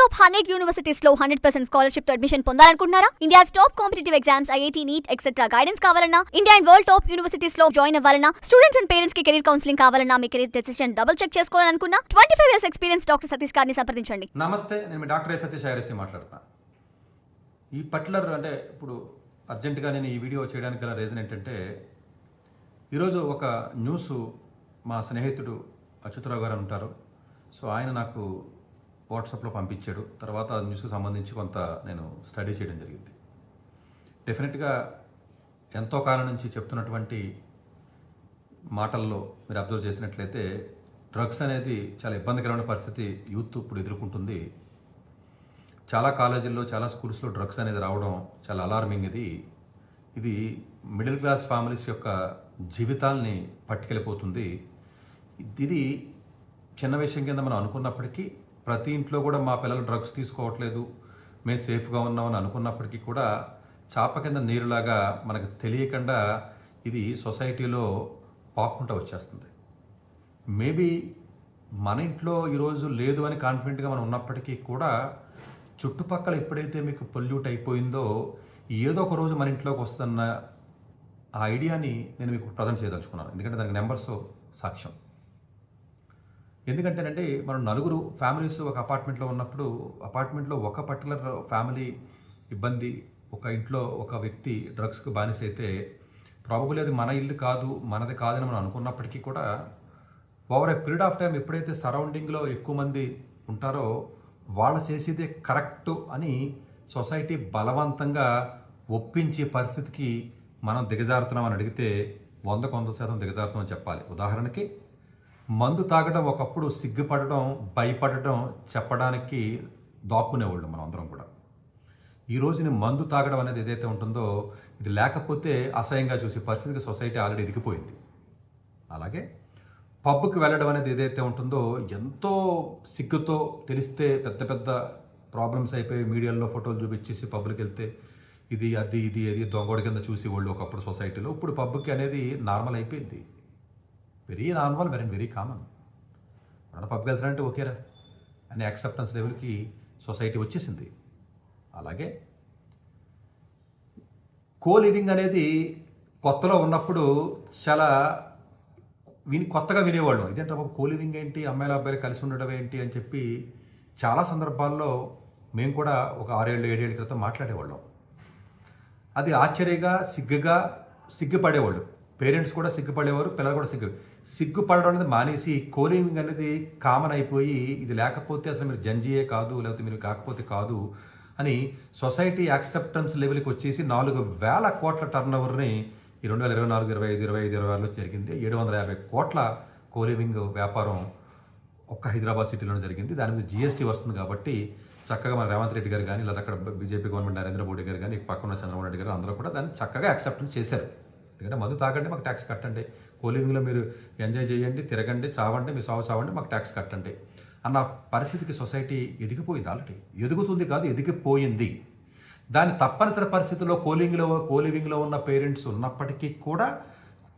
Top 100 universities లో 100% scholarship తో admission పొందాలనుకుంటున్నారా? India's top competitive exams, IIT, NEET etcetera guidance కావాలన్నా, India and world top universities లో join అవ్వాలన్నా, స్టూడెంట్స్ అండ్ పేరెంట్స్ కి కెరీర్ కౌన్సిలింగ్ కావాలన్నా, మీ కెరీర్ డెసిషన్ డబుల్ చెక్ చేసుకోవాలనుకున్నా 25 years ఎక్స్పీరియన్స్ డాక్టర్ సతీష్ గారిని సంప్రదించండి. నమస్తే, నేను మీ డాక్టర్ సతీష్ ఐరసి మాట్లాడుతున్నా. ఈ పర్టికులర్ అంటే ఇప్పుడు అర్జెంటుగా నేను ఈ వీడియో చేయడానికి గల రీజన్ ఏంటంటే, ఈరోజు ఒక న్యూస్ మా స్నేహితుడు అచ్యుతరావు గారు ఉంటారు. సో ఆయన నాకు వాట్సాప్లో పంపించాడు. తర్వాత ఆ న్యూస్కి సంబంధించి కొంత నేను స్టడీ చేయడం జరిగింది. డెఫినెట్గా ఎంతో కాలం నుంచి చెప్తున్నటువంటి మాటల్లో మీరు అబ్జర్వ్ చేసినట్లయితే డ్రగ్స్ అనేది చాలా ఇబ్బందికరమైన పరిస్థితి యూత్ ఇప్పుడు ఎదుర్కొంటుంది. చాలా కాలేజీల్లో, చాలా స్కూల్స్లో డ్రగ్స్ అనేది రావడం చాలా అలార్మింగ్. ఇది మిడిల్ క్లాస్ ఫ్యామిలీస్ యొక్క జీవితాల్ని పట్టుకెళ్ళిపోతుంది. ఇది చిన్న విషయం కింద మనం అనుకున్నప్పటికీ, ప్రతి ఇంట్లో కూడా మా పిల్లలు డ్రగ్స్ తీసుకోవట్లేదు, మేము సేఫ్గా ఉన్నామని అనుకున్నప్పటికీ కూడా చాప కింద నీరులాగా మనకు తెలియకుండా ఇది సొసైటీలో పాక్కుంటూ వచ్చేస్తుంది. మేబీ మన ఇంట్లో ఈరోజు లేదు అని కాన్ఫిడెంట్గా మనం ఉన్నప్పటికీ కూడా చుట్టుపక్కల ఎప్పుడైతే మీకు పొల్యూట్ అయిపోయిందో, ఏదో ఒక రోజు మన ఇంట్లోకి వస్తున్న ఆ ఐడియాని నేను మీకు ప్రజెంట్ చేయదలుచుకున్నాను. ఎందుకంటే దానికి నెంబర్స్ సాక్ష్యం. ఎందుకంటేనంటే మనం నలుగురు ఫ్యామిలీస్ ఒక అపార్ట్మెంట్లో ఉన్నప్పుడు, అపార్ట్మెంట్లో ఒక పర్టికులర్ ఫ్యామిలీ ఇబ్బంది, ఒక ఇంట్లో ఒక వ్యక్తి డ్రగ్స్కి బానిస అయితే ప్రాబబుల్లీ అది మన ఇల్లు కాదు, మనది కాదని మనం అనుకున్నప్పటికీ కూడా over a period of time ఎప్పుడైతే సరౌండింగ్లో ఎక్కువ మంది ఉంటారో వాళ్ళు చేసేదే కరెక్టు అని సొసైటీ బలవంతంగా ఒప్పించే పరిస్థితికి మనం దిగజారుతున్నామని అడిగితే 100% దిగజారుతున్నామని చెప్పాలి. ఉదాహరణకి మందు తాగడం ఒకప్పుడు సిగ్గుపడడం, భయపడడం, చెప్పడానికి దాక్కునేవాళ్ళు మనం అందరం కూడా. ఈ రోజుని మందు తాగడం అనేది ఏదైతే ఉంటుందో ఇది లేకపోతే అసహ్యంగా చూసే పరిస్థితికి సొసైటీ ఆల్రెడీ ఎదిగిపోయింది. అలాగే పబ్కి వెళ్ళడం అనేది ఏదైతే ఉంటుందో ఎంతో సిగ్గుతో, తెలిస్తే పెద్ద పెద్ద ప్రాబ్లమ్స్ అయిపోయి మీడియాలో ఫోటోలు చూపించేసి పబ్కి వెళ్తే ఇది దొంగోడి కింద చూసి వాళ్ళు ఒకప్పుడు సొసైటీలో. ఇప్పుడు పబ్కి అనేది నార్మల్ అయిపోయింది. Very normal, very common. మన పబ్కి వెళ్తారంటే ఓకేరా అనే యాక్సెప్టెన్స్ లెవెల్కి సొసైటీ వచ్చేసింది. అలాగే కో లివింగ్ అనేది కొత్తలో ఉన్నప్పుడు చాలా కొత్తగా వినేవాళ్ళం. ఇదేంటే బాబు కో లివింగ్ ఏంటి, అమ్మాయిల అబ్బాయిలు కలిసి ఉండడం ఏంటి అని చెప్పి చాలా సందర్భాల్లో మేము కూడా ఒక 6 ఏళ్ళు 7 ఏళ్ళ క్రితం మాట్లాడేవాళ్ళం. అది ఆశ్చర్యంగా, సిగ్గుపడేవాళ్ళు. పేరెంట్స్ కూడా సిగ్గుపడేవారు, పిల్లలు కూడా సిగ్గుపడడం అనేది మానేసి కో లివింగ్ అనేది కామన్ అయిపోయి, ఇది లేకపోతే అసలు మీరు జంజీయే కాదు, లేకపోతే మీరు కాకపోతే కాదు అని సొసైటీ యాక్సెప్టెన్స్ లెవెల్కి వచ్చేసి 4,000 కోట్ల టర్న్ ఓవర్ని ఈ 2024, 25, 26లో జరిగింది. 750 కోట్ల కో లివింగ్ వ్యాపారం ఒక్క హైదరాబాద్ సిటీలోనే జరిగింది. దాని మీద GST వస్తుంది కాబట్టి చక్కగా మన రేవంత్ రెడ్డి గారు కానీ, లేదా అక్కడ బీజేపీ గవర్నమెంట్ నరేంద్ర మోడీ గారు కానీ, పక్కన చంద్రబాబు నాయుడు గారు అందరూ కూడా దాన్ని చక్కగా యాక్సెప్టెన్స్ చేశారు. ఎందుకంటే మందు తాగండి, మాకు ట్యాక్స్ కట్టండి, కో లివింగ్లో మీరు ఎంజాయ్ చేయండి, తిరగండి, చావండి, మీ చావండి, మాకు ట్యాక్స్ కట్టండి అన్న పరిస్థితికి సొసైటీ ఎదిగిపోయింది. ఆల్రెడీ ఎదుగుతుంది కాదు, ఎదిగిపోయింది. దాని తప్పనిసరి పరిస్థితుల్లో కో లివింగ్లో ఉన్న పేరెంట్స్ ఉన్నప్పటికీ కూడా,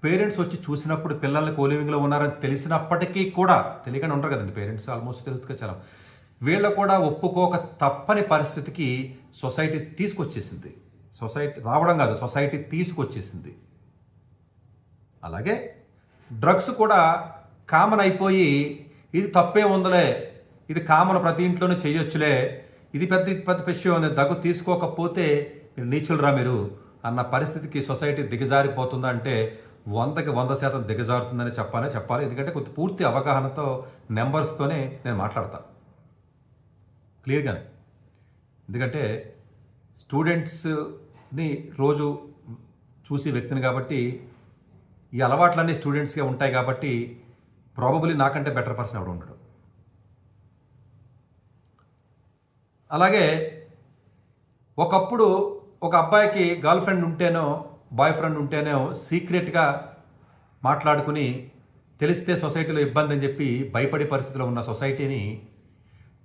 పేరెంట్స్ వచ్చి చూసినప్పుడు పిల్లల్ని కో లివింగ్లో ఉన్నారని తెలిసినప్పటికీ కూడా, తెలియకుండా ఉంటారు కదండి పేరెంట్స్, ఆల్మోస్ట్ తెలుస్తుంది చాలా, వీళ్ళు కూడా ఒప్పుకోక తప్పని పరిస్థితికి సొసైటీ తీసుకొచ్చేసింది. సొసైటీ తీసుకొచ్చేసింది. అలాగే డ్రగ్స్ కూడా కామన్ అయిపోయి, ఇది తప్పే ఉందలే, ఇది కామన్, ప్రతి ఇంట్లోనే చేయొచ్చులే, ఇది పెద్ద విషయం ఉంది, దగ్గు తీసుకోకపోతే మీరు నీచులరా మీరు అన్న పరిస్థితికి సొసైటీ దిగజారిపోతుందంటే 100% దిగజారుతుందని చెప్పాలి. ఎందుకంటే కొంత పూర్తి అవగాహనతో నెంబర్స్తోనే నేను మాట్లాడతాను క్లియర్గానే. ఎందుకంటే స్టూడెంట్స్ని రోజు చూసి వ్యక్తిని కాబట్టి ఈ అలవాట్లన్నీ స్టూడెంట్స్కే ఉంటాయి కాబట్టి ప్రాబబుల్లీ నాకంటే బెటర్ పర్సన్ ఎవడు ఉంటాడు. అలాగే ఒకప్పుడు ఒక అబ్బాయికి గర్ల్ ఫ్రెండ్ ఉంటేనో బాయ్ ఫ్రెండ్ ఉంటేనో సీక్రెట్గా మాట్లాడుకుని తెలిస్తే సొసైటీలో ఇబ్బంది అని చెప్పి భయపడే పరిస్థితిలో ఉన్న సొసైటీని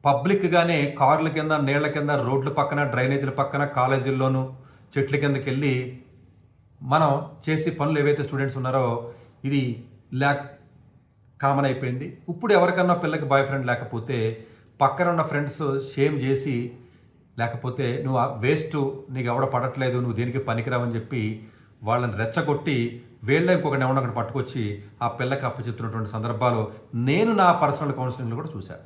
పబ్లిక్గానే కార్ల కింద, నీళ్ల కింద, రోడ్ల పక్కన, డ్రైనేజీల పక్కన, కాలేజీల్లోనూ చెట్ల కిందకి వెళ్ళి మనం చేసే పనులు ఏవైతే స్టూడెంట్స్ ఉన్నారో ఇది కామన్ అయిపోయింది. ఇప్పుడు ఎవరికన్నా పిల్లకి బాయ్ ఫ్రెండ్ లేకపోతే పక్కన ఉన్న ఫ్రెండ్స్ షేమ్ చేసి, లేకపోతే నువ్వు వేస్ట్, నీకు ఎవడ పడట్లేదు, నువ్వు దేనికి పనికిరావని చెప్పి వాళ్ళని రెచ్చగొట్టి వీళ్ళ ఇంకొకటి ఎవడో ఒకటి పట్టుకొచ్చి ఆ పిల్లకి అప్పచెప్తున్నటువంటి సందర్భాలు నేను నా పర్సనల్ కౌన్సిలింగ్లో కూడా చూశాను.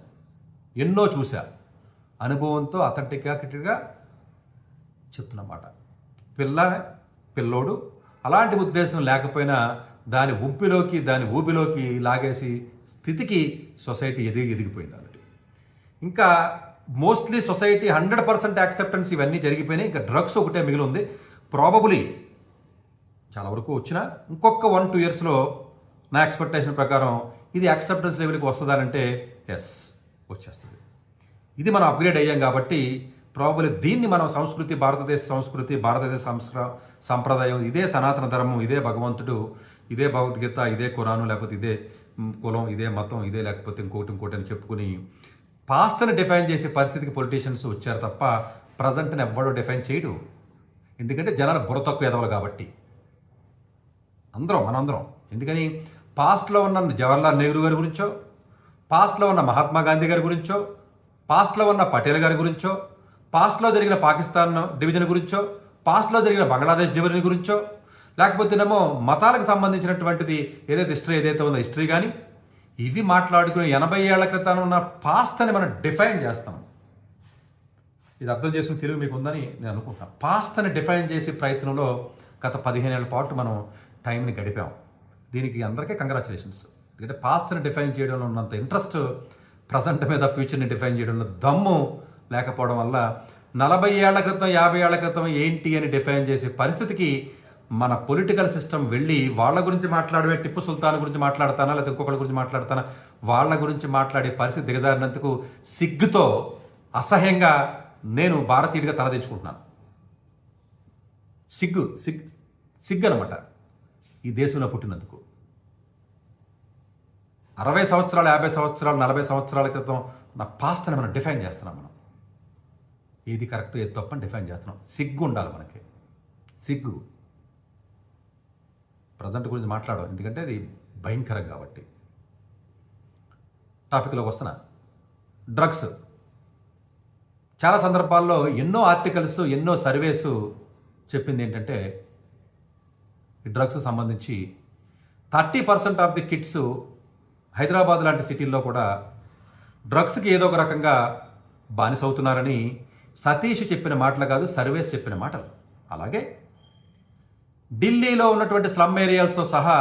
ఎన్నో చూశా. అనుభవంతో అథెంటిక్గా చెప్తున్నమాట. పిల్లోడు అలాంటి ఉద్దేశం లేకపోయినా దాని ఉప్పిలోకి, దాని ఊబిలోకి లాగేసి స్థితికి సొసైటీ ఎదిగిపోయింది ఆల్రెడీ. ఇంకా మోస్ట్లీ సొసైటీ 100% యాక్సెప్టెన్స్ ఇవన్నీ జరిగిపోయినాయి. ఇంకా డ్రగ్స్ ఒకటే మిగిలి ఉంది. ప్రాబబులీ చాలా వరకు వచ్చినా ఇంకొక 1-2 ఇయర్స్లో నా ఎక్స్పెక్టేషన్ ప్రకారం ఇది యాక్సెప్టెన్స్ లెవెల్కి వస్తుందనంటే ఎస్, వచ్చేస్తుంది. ఇది మనం అప్గ్రేడ్ అయ్యాం కాబట్టి ప్రాబబులీ దీన్ని మనం సంస్కృతి, భారతదేశ సంస్కృతి, భారతదేశ సంప్రదాయం, ఇదే సనాతన ధర్మం, ఇదే భగవంతుడు, ఇదే భగవద్గీత, ఇదే ఖురాను, లేకపోతే ఇదే కులం, ఇదే మతం, ఇదే లేకపోతే ఇంకోటి అని చెప్పుకుని పాస్ట్ని డిఫైన్ చేసే పరిస్థితికి పొలిటీషియన్స్ వచ్చారు తప్ప ప్రజెంట్ని ఎవ్వడో డిఫైన్ చేయడు. ఎందుకంటే జనాలు బుర్ర తక్కువ ఎదవలు కాబట్టి. మనందరం ఎందుకని పాస్ట్లో ఉన్న జవహర్లాల్ నెహ్రూ గారి గురించో, పాస్ట్లో ఉన్న మహాత్మా గాంధీ గారి గురించో, పాస్ట్లో ఉన్న పటేల్ గారి గురించో, పాస్ట్లో జరిగిన పాకిస్తాన్ డివిజన్ గురించో, పాస్ట్లో జరిగిన బంగ్లాదేశ్ డివిజన్ గురించో, లేకపోతేనేమో మతాలకు సంబంధించినటువంటిది ఏదైతే ఏదైతే ఉందో హిస్టరీ కానీ ఇవి మాట్లాడుకుని 80 ఏళ్ల క్రితం ఉన్న పాస్ట్ని మనం డిఫైన్ చేస్తాం. ఇది అర్థం చేసుకుని తెలుగు మీకు ఉందని నేను అనుకుంటున్నాను. పాస్ట్ని డిఫైన్ చేసే ప్రయత్నంలో గత 15 ఏళ్ల పాటు మనం టైంని గడిపాం. దీనికి అందరికీ కంగ్రాచులేషన్స్. ఎందుకంటే పాస్ట్ని డిఫైన్ చేయడంలో ఉన్నంత ఇంట్రెస్ట్ ప్రజెంట్ మీద ఫ్యూచర్ని డిఫైన్ చేయడంలో దమ్ము లేకపోవడం వల్ల 40 ఏళ్ల క్రితం 50 ఏళ్ల క్రితం ఏంటి అని డిఫైన్ చేసే పరిస్థితికి మన పొలిటికల్ సిస్టమ్ వెళ్ళి వాళ్ళ గురించి మాట్లాడే, టిప్పు సుల్తాన్ గురించి మాట్లాడతానా లేకపోతే ఇంకొకరి గురించి మాట్లాడతానా, వాళ్ళ గురించి మాట్లాడే పరిస్థితి దిగజారినందుకు సిగ్గుతో, అసహ్యంగా నేను భారతీయుడిగా తలదించుకుంటున్నాను. సిగ్గు అనమాట ఈ దేశంలో పుట్టినందుకు. 60 సంవత్సరాలు, 50 సంవత్సరాలు, 40 సంవత్సరాల క్రితం నా పాస్ట్ని మనం డిఫైన్ చేస్తున్నాం. మనం ఏది కరెక్ట్ ఏది తప్పని డిఫైన్ చేస్తున్నాం. సిగ్గు ఉండాలి మనకి. సిగ్గు ప్రజెంట్ గురించి మాట్లాడడం, ఎందుకంటే అది భయంకరం కాబట్టి. టాపిక్లోకి వస్తున్నా. డ్రగ్స్ చాలా సందర్భాల్లో ఎన్నో ఆర్టికల్స్, ఎన్నో సర్వేస్ చెప్పింది ఏంటంటే ఈ డ్రగ్స్ సంబంధించి 30% ఆఫ్ ది కిడ్స్ హైదరాబాద్ లాంటి సిటీల్లో కూడా డ్రగ్స్కి ఏదో ఒక రకంగా బానిసవుతున్నారని సతీష్ చెప్పిన మాటలు కాదు, సర్వేస్ చెప్పిన మాటలు. అలాగే ఢిల్లీలో ఉన్నటువంటి స్లమ్ ఏరియాలతో సహా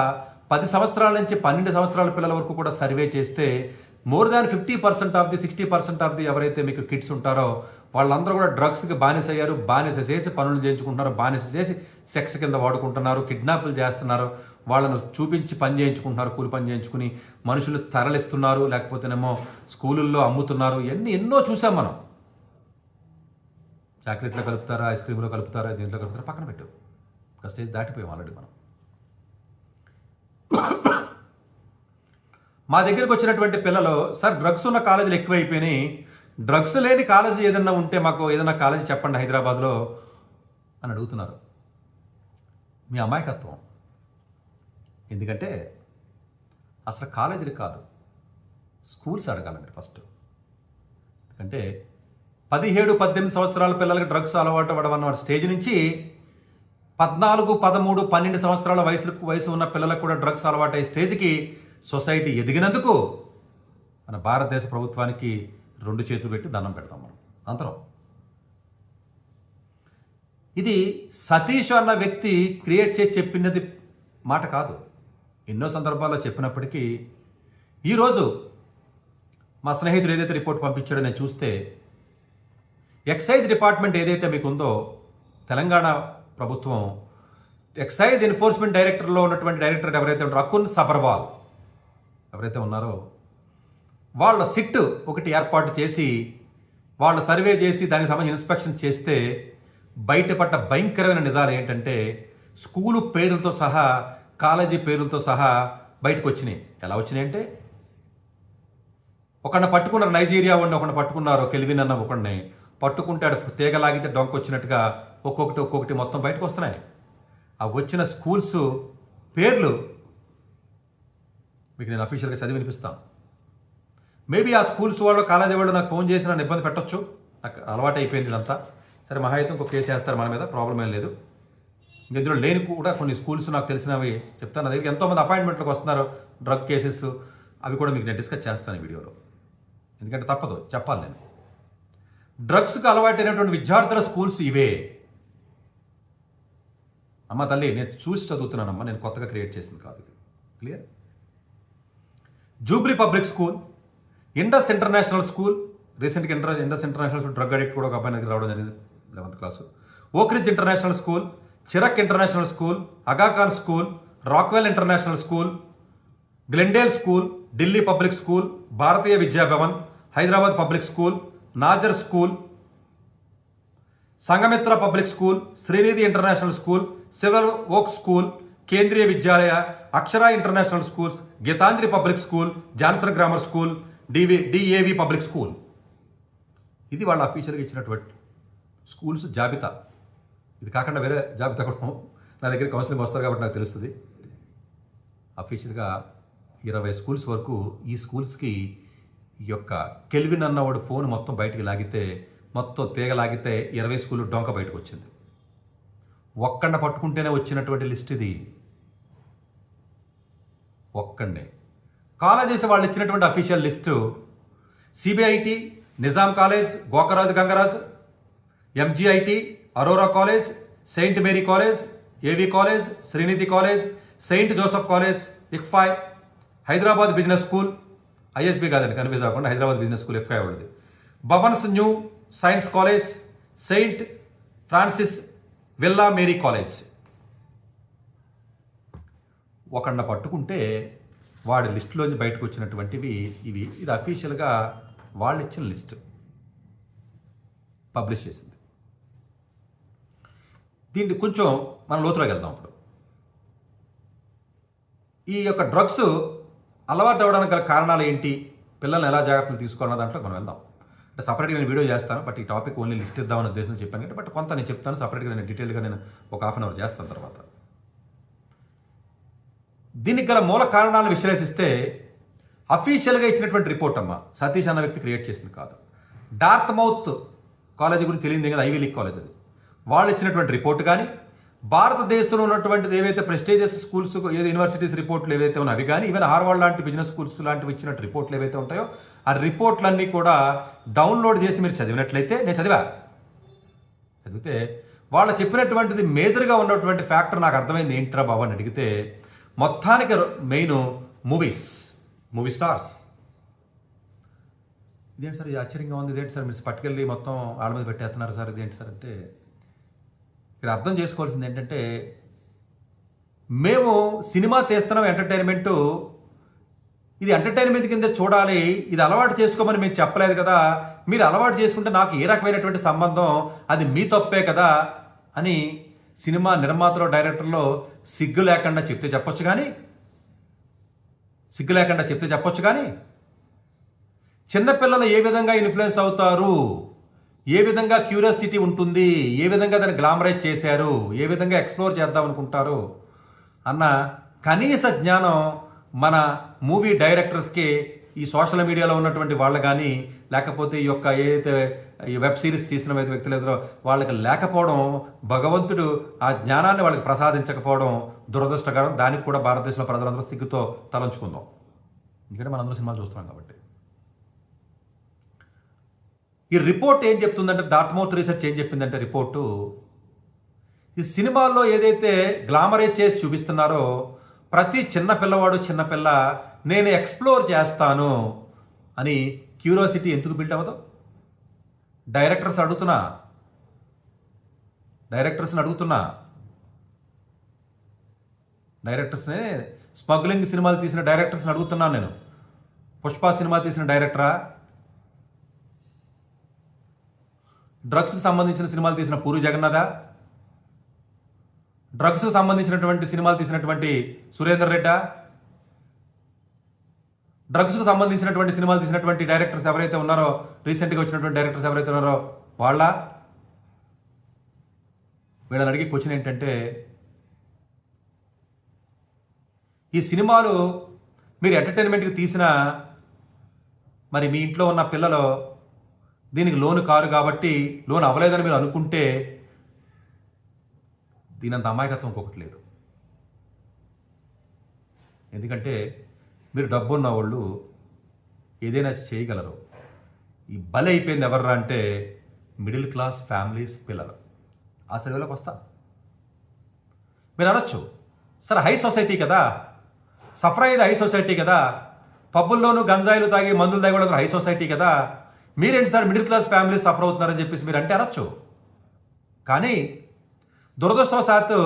10 సంవత్సరాల నుంచి 12 సంవత్సరాల పిల్లల వరకు కూడా సర్వే చేస్తే more than 50% of the 60% of the ఎవరైతే మీకు కిడ్స్ ఉంటారో వాళ్ళందరూ కూడా డ్రగ్స్కి బానిస అయ్యారు. బానిస చేసి పనులు చేయించుకుంటున్నారు, బానిస చేసి సెక్స్ కింద వాడుకుంటున్నారు, కిడ్నాపులు చేస్తున్నారు, వాళ్ళను చూపించి పని చేయించుకుంటున్నారు, కూలి పని చేయించుకుని మనుషులు తరలిస్తున్నారు, లేకపోతేనేమో స్కూలుల్లో అమ్ముతున్నారు. ఎన్నో చూసాం మనం. చాక్లెట్లో కలుపుతారా, ఐస్ క్రీమ్లో కలుపుతారా, దీంట్లో కలుపుతారా, పక్కన పెట్టు. ఒక స్టేజ్ దాటిపోయాం ఆల్రెడీ మనం. మా దగ్గరికి వచ్చినటువంటి పిల్లలు, సార్ డ్రగ్స్ ఉన్న కాలేజీలు ఎక్కువైపోయినాయి, డ్రగ్స్ లేని కాలేజీ ఏదన్నా ఉంటే మాకు ఏదైనా కాలేజీ చెప్పండి హైదరాబాద్లో అని అడుగుతున్నారు. మీ అమాయకత్వం. ఎందుకంటే అసలు కాలేజీలు కాదు, స్కూల్స్ అడగాలి మీరు ఫస్ట్. ఎందుకంటే 17-18 సంవత్సరాల పిల్లలకి డ్రగ్స్ అలవాటు అవ్వడం అన్న స్టేజ్ నుంచి 14, 13, 12 సంవత్సరాల వయసు ఉన్న పిల్లలకు కూడా డ్రగ్స్ అలవాటు అయ్యే స్టేజ్కి సొసైటీ ఎదిగినందుకు మన భారతదేశ ప్రభుత్వానికి 2 చేతులు పెట్టి దండం పెడతాం మనం అందరం. ఇది సతీష్ అన్న వ్యక్తి క్రియేట్ చేసి చెప్పినది మాట కాదు. ఎన్నో సందర్భాల్లో చెప్పినప్పటికీ ఈరోజు మా స్నేహితుడు ఏదైతే రిపోర్ట్ పంపించాడో నేను చూస్తే ఎక్సైజ్ డిపార్ట్మెంట్ ఏదైతే మీకు ఉందో తెలంగాణ ప్రభుత్వం ఎక్సైజ్ ఎన్ఫోర్స్మెంట్ డైరెక్టర్లో ఉన్నటువంటి డైరెక్టర్ ఎవరైతే ఉంటారో అకున్ సబర్వాల్ ఎవరైతే ఉన్నారో వాళ్ళ సిట్ ఒకటి ఏర్పాటు చేసి వాళ్ళు సర్వే చేసి దానికి సంబంధించి ఇన్స్పెక్షన్ చేస్తే బయటపడ్డ భయంకరమైన నిజాలు ఏంటంటే స్కూలు పేర్లతో సహా కాలేజీ పేర్లతో సహా బయటకు వచ్చినాయి. ఎలా వచ్చినాయి అంటే ఒకడిని పట్టుకున్నారు, నైజీరియా వాడిని ఒకడిని పట్టుకున్నారు, కెల్విన్ అన్న ఒకడిని పట్టుకుంటే ఆడు తీగలాగితే డొంక వచ్చినట్టుగా ఒక్కొక్కటి మొత్తం బయటకు వస్తున్నాయి. ఆ వచ్చిన స్కూల్స్ పేర్లు మీకు నేను అఫీషియల్గా చదివి వినిపిస్తాను. మేబీ ఆ స్కూల్స్ వాళ్ళు కాలేజీ వాళ్ళు నాకు ఫోన్ చేసి నన్ను ఇబ్బంది పెట్టొచ్చు, నాకు అలవాటు అయిపోయింది ఇదంతా. సరే మహా అయితే ఇంకొక కేసు వేస్తారు మన మీద, ప్రాబ్లం ఏం లేదు. ఇందులో లేని కూడా కొన్ని స్కూల్స్ నాకు తెలిసినవి చెప్తాను. నా దగ్గర ఎంతోమంది అపాయింట్మెంట్లకు వస్తున్నారు డ్రగ్ కేసెస్, అవి కూడా మీకు నేను డిస్కస్ చేస్తాను ఈ వీడియోలో, ఎందుకంటే తప్పదు చెప్పాలి. నేను డ్రగ్స్కి అలవాటైనటువంటి విద్యార్థుల స్కూల్స్ ఇవే. అమ్మ తల్లి, నేను చూసి చదువుతున్నానమ్మా, నేను కొత్తగా క్రియేట్ చేసింది కాదు ఇది. Clear? Jubilee Public School, Indus International School, రీసెంట్గా Indus International School drug addict కూడా ఒక అబ్బాయి దగ్గర రావడం జరిగింది 11th class. Oakridge International School, Chirec International School, Aga Khan School, Rockwell International School, Glendale School, Delhi Public School, Bharatiya Vidyabhavan, Hyderabad Public School, Nasr School, Sanghamitra Public School, Srinidhi International School, Silver Oak School, Kendriya Vidyalaya, Akshara International Schools, Gitanjali Public School, Johnson Grammar School, DAV public school. ఇది వాళ్ళ అఫీషియల్గా ఇచ్చినటువంటి schools జాబితా. ఇది కాకుండా వేరే జాబితా కూడా నా దగ్గర కౌన్సిలింగ్ వస్తారు కాబట్టి నాకు తెలుస్తుంది. అఫీషియల్గా 20 స్కూల్స్ వరకు ఈ స్కూల్స్కి ఈ యొక్క కెల్విన్ అన్నవాడు ఫోన్ మొత్తం బయటికి లాగితే, మొత్తం తీగ లాగితే 20 స్కూల్ డొంక బయటకు వచ్చింది. ఒక్కడిని పట్టుకుంటేనే వచ్చినటువంటి లిస్ట్ ఇది. ఒక్కడే కాలేజెస్ వాళ్ళు ఇచ్చినటువంటి official list: CBIT, Nizam College, Gokaraju Gangaraju, MGIT, Aurora College, Saint Mary College, AV College, Srinidhi College, Saint Joseph College, ICFAI, Hyderabad Business School, ISB కాదండి కన్ఫ్యూజ్ అవ్వకుండా, హైదరాబాద్ బిజినెస్ స్కూల్ ఇక్ఫాయ్ వాళ్ళది, Bhavans New Science College, Saint Francis Villa Mary College. ఒకళ్ళ పట్టుకుంటే వాడి లిస్టులోంచి బయటకు వచ్చినటువంటివి ఇవి. ఇది అఫీషియల్గా వాళ్ళు ఇచ్చిన లిస్ట్ పబ్లిష్ చేసింది. దీన్ని కొంచెం మనం లోతులోకి వెళ్దాం. ఇప్పుడు ఈ యొక్క డ్రగ్స్ అలవాటు అవ్వడానికి గల కారణాలు ఏంటి, పిల్లల్ని ఎలా జాగ్రత్తలు తీసుకోవాలన్న దాంట్లో మనం వెళ్దాం. అంటే సపరేట్గా నేను వీడియో చేస్తాను, బట్ ఈ టాపిక్ ఓన్లీ లిస్ట్ ఇద్దామని ఉద్దేశంతో చెప్పాను కాబట్టి, బట్ కొంత నేను చెప్తాను సపరేట్గా, నేను డీటెయిల్గా నేను ఒక హాఫ్ అన్ అవర్ చేస్తాను. తర్వాత దీనికి గల మూల కారణాలను విశ్లేషిస్తే, అఫీషియల్గా ఇచ్చినటువంటి రిపోర్ట్ అమ్మ, సతీష్ అన్న వ్యక్తి క్రియేట్ చేసింది కాదు. డార్త్మౌత్ కాలేజీ గురించి తెలియదు కదా, ఐవీ లీగ్ కాలేజ్ అది. వాళ్ళు ఇచ్చినటువంటి రిపోర్ట్ కానీ, భారతదేశంలో ఉన్నటువంటిది ఏవైతే ప్రెస్టీజియస్ స్కూల్స్, ఏదో యూనివర్సిటీస్ రిపోర్ట్లు ఏవైతే ఉన్నాయో అవి కానీ, ఈవెన్ హార్వర్డ్ లాంటి బిజినెస్ స్కూల్స్ లాంటివి ఇచ్చినట్టు రిపోర్ట్లు ఏవైతే ఉంటాయో, ఆ రిపోర్ట్లన్నీ కూడా డౌన్లోడ్ చేసి మీరు చదివినట్లయితే, నేను చదివితే వాళ్ళు చెప్పినటువంటిది మేజర్గా ఉన్నటువంటి ఫ్యాక్టర్ నాకు అర్థమైంది. ఏంట్రా బాబు అని అడిగితే, మొత్తానికి మెయిన్ మూవీ స్టార్స్. ఇదేంటి సార్ ఇది ఆశ్చర్యంగా ఉంది, ఇదేంటి సార్ మీరు పట్టుకెళ్ళి మొత్తం ఆడ మీద పెట్టేస్తున్నారు సార్, ఇదేంటి సార్ అంటే, ఇక్కడ అర్థం చేసుకోవాల్సింది ఏంటంటే, మేము సినిమా తీస్తున్నాం ఎంటర్టైన్మెంటు, ఇది ఎంటర్టైన్మెంట్ కింద చూడాలి, ఇది అలవాటు చేసుకోమని మేము చెప్పలేదు కదా, మీరు అలవాటు చేసుకుంటే నాకు ఏ రకమైనటువంటి సంబంధం, అది మీ తప్పే కదా అని సినిమా నిర్మాతలో డైరెక్టర్లో సిగ్గు లేకుండా చెప్తే చెప్పొచ్చు కానీ చిన్నపిల్లలు ఏ విధంగా ఇన్ఫ్లుయెన్స్ అవుతారు, ఏ విధంగా క్యూరియాసిటీ ఉంటుంది, ఏ విధంగా దాన్ని గ్లామరైజ్ చేశారు, ఏ విధంగా ఎక్స్ప్లోర్ చేద్దాం అనుకుంటారు అన్న కనీస జ్ఞానం మన మూవీ డైరెక్టర్స్కి, ఈ సోషల్ మీడియాలో ఉన్నటువంటి వాళ్ళు కానీ, లేకపోతే ఈ యొక్క ఏదైతే ఈ వెబ్ సిరీస్ తీసిన వ్యక్తులు ఎదురో వాళ్ళకి లేకపోవడం, భగవంతుడు ఆ జ్ఞానాన్ని వాళ్ళకి ప్రసాదించకపోవడం దురదృష్టకరం. దానికి కూడా భారతదేశంలో ప్రజలందరూ సిగ్గుతో తలంచుకుందాం, ఎందుకంటే మనందరూ సినిమాలు చూస్తున్నాం కాబట్టి. ఈ రిపోర్ట్ ఏం చెప్తుందంటే, డార్ట్మౌత్ రీసెర్చ్ ఏం చెప్పిందంటే, రిపోర్టు ఈ సినిమాల్లో ఏదైతే గ్లామరైజ్ చేసి చూపిస్తున్నారో, ప్రతి చిన్న పిల్ల నేను ఎక్స్ప్లోర్ చేస్తాను అని క్యూరియాసిటీ ఎందుకు బిల్డ్ అవ్వదు? డైరెక్టర్స్ని అడుగుతున్నా, డైరెక్టర్స్ని, స్మగ్లింగ్ సినిమాలు తీసిన డైరెక్టర్స్ని అడుగుతున్నాను నేను. పుష్ప సినిమా తీసిన డైరెక్టరా, డ్రగ్స్కి సంబంధించిన సినిమాలు తీసిన పూరి జగన్నాథా, డ్రగ్స్కి సంబంధించినటువంటి సినిమాలు తీసినటువంటి సురేందర్ రెడ్డా, డ్రగ్స్కు సంబంధించినటువంటి సినిమాలు తీసినటువంటి డైరెక్టర్స్ ఎవరైతే ఉన్నారో, రీసెంట్గా వచ్చినటువంటి డైరెక్టర్స్ ఎవరైతే ఉన్నారో వీళ్ళని అడిగే క్వశ్చన్ ఏంటంటే, ఈ సినిమాలు మీరు ఎంటర్టైన్మెంట్కి తీసిన మరి మీ ఇంట్లో ఉన్న పిల్లలు దీనికి లోను కారు కాబట్టి లోన్ అవ్వలేదని మీరు అనుకుంటే దీనంత అమాయకత్వం ఇంకొకటి లేదు. ఎందుకంటే మీరు డబ్బు ఉన్న వాళ్ళు ఏదైనా చేయగలరు. ఈ బలి అయిపోయింది ఎవర్రా అంటే మిడిల్ క్లాస్ ఫ్యామిలీస్ పిల్లలు. ఆ సర్వేలోకి వస్తా. మీరు అనొచ్చు, సార్ హై సొసైటీ కదా, సఫర్ అయ్యేది హై సొసైటీ కదా, పబ్బుల్లోనూ గంజాయిలు తాగి మందులు తాగి కూడా హై సొసైటీ కదా, మీరేంటి sir middle class families suffer అవుతున్నారని చెప్పేసి మీరు అంటే అనొచ్చు. కానీ దురదృష్టవశాత్తు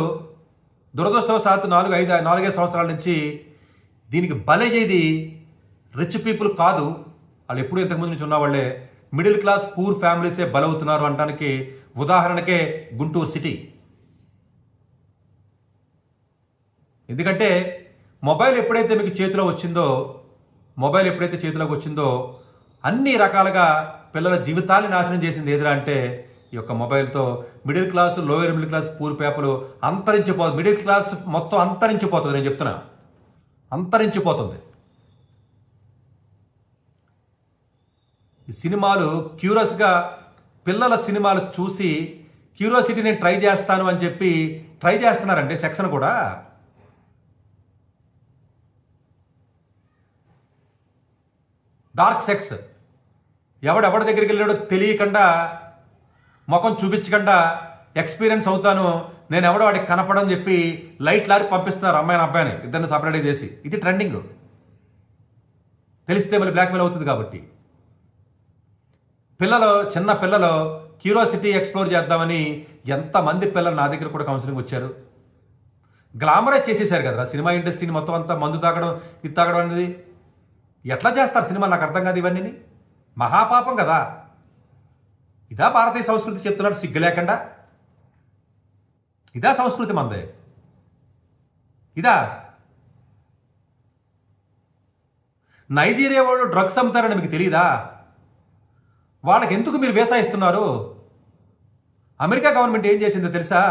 4-5 సంవత్సరాల నుంచి దీనికి బలయ్యేది రిచ్ పీపుల్ కాదు. వాళ్ళు ఎప్పుడు ఇంతకుముందు నుంచి ఉన్నవాళ్లే మిడిల్ క్లాస్ పూర్ ఫ్యామిలీసే బలవుతున్నారు అనడానికి ఉదాహరణకే గుంటూరు సిటీ. ఎందుకంటే మొబైల్ ఎప్పుడైతే చేతిలోకి వచ్చిందో అన్ని రకాలుగా పిల్లల జీవితాన్ని నాశనం చేసింది ఏదిరా అంటే ఈ యొక్క మొబైల్తో middle class, lower middle class, poor పేపర్లు అంతరించిపోతుంది. మిడిల్ క్లాస్ మొత్తం అంతరించిపోతుంది. నేను చెప్తున్నా, అంతరించిపోతుంది. ఈ సినిమాలు క్యూరియస్గా పిల్లల సినిమాలు చూసి క్యూరియాసిటీ నేను ట్రై చేస్తాను అని చెప్పి ట్రై చేస్తున్నారండి. సెక్షన్ కూడా డార్క్ సెక్స్ ఎవడెవడి దగ్గరికి వెళ్ళాడో తెలియకుండా, ముఖం చూపించకుండా ఎక్స్పీరియన్స్ అవుతాను నేను, ఎవడో వాడికి కనపడని చెప్పి లైట్ లారి పంపిస్తున్నారు అమ్మాయిని అబ్బాయిని ఇద్దరిని సపరేట్ చేసి. ఇది ట్రెండింగ్. తెలిస్తే మళ్ళీ బ్లాక్మెయిల్ అవుతుంది కాబట్టి చిన్న పిల్లలు క్యూరియాసిటీ ఎక్స్ప్లోర్ చేద్దామని ఎంతమంది పిల్లలు నా దగ్గర కూడా కౌన్సిలింగ్ వచ్చారు. గ్లామరైజ్ చేసేసారు కదా సినిమా ఇండస్ట్రీని మొత్తం అంతా. మందు తాగడం, ఇది తాగడం అనేది ఎట్లా చేస్తారు సినిమా? నాకు అర్థం కాదు. ఇవన్నీ మహాపాపం కదా. ఇదా భారతీయ సంస్కృతి చెప్తున్నాడు సిగ్గు లేకుండా? ఇదా సంస్కృతి మందే? ఇదా? నైజీరియా వాళ్ళు డ్రగ్స్ అమ్ముతారని మీకు తెలియదా? వాళ్ళకి ఎందుకు మీరు వీసా ఇస్తున్నారు? అమెరికా గవర్నమెంట్ ఏం చేసిందో తెలుసా?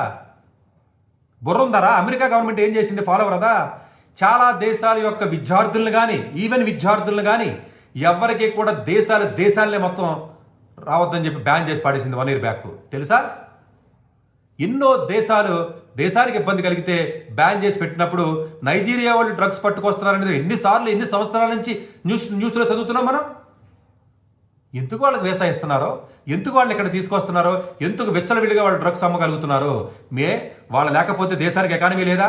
బుర్ర ఉందరా? అమెరికా గవర్నమెంట్ ఏం చేసింది ఫాలో అవ్వదా? చాలా దేశాల యొక్క విద్యార్థులను కానీ, ఈవెన్ విద్యార్థులను కానీ ఎవరికి కూడా దేశాలనే మొత్తం రావద్దని చెప్పి బ్యాన్ చేసి పాడేసింది 1 year బ్యాక్. తెలుసా? ఎన్నో దేశానికి ఇబ్బంది కలిగితే బ్యాన్ చేసి పెట్టినప్పుడు నైజీరియా వాళ్ళు డ్రగ్స్ పట్టుకొస్తున్నారనేది ఎన్ని సంవత్సరాల నుంచి న్యూస్లో చదువుతున్నాం మనం. ఎందుకు వాళ్ళకి వీసా ఇస్తున్నారో, ఎందుకు వాళ్ళు ఇక్కడ తీసుకొస్తున్నారో, ఎందుకు విచ్చలవిడిగా వాళ్ళు డ్రగ్స్ అమ్మగలుగుతున్నారో, వాళ్ళు లేకపోతే దేశానికి ఎకానమీ లేదా?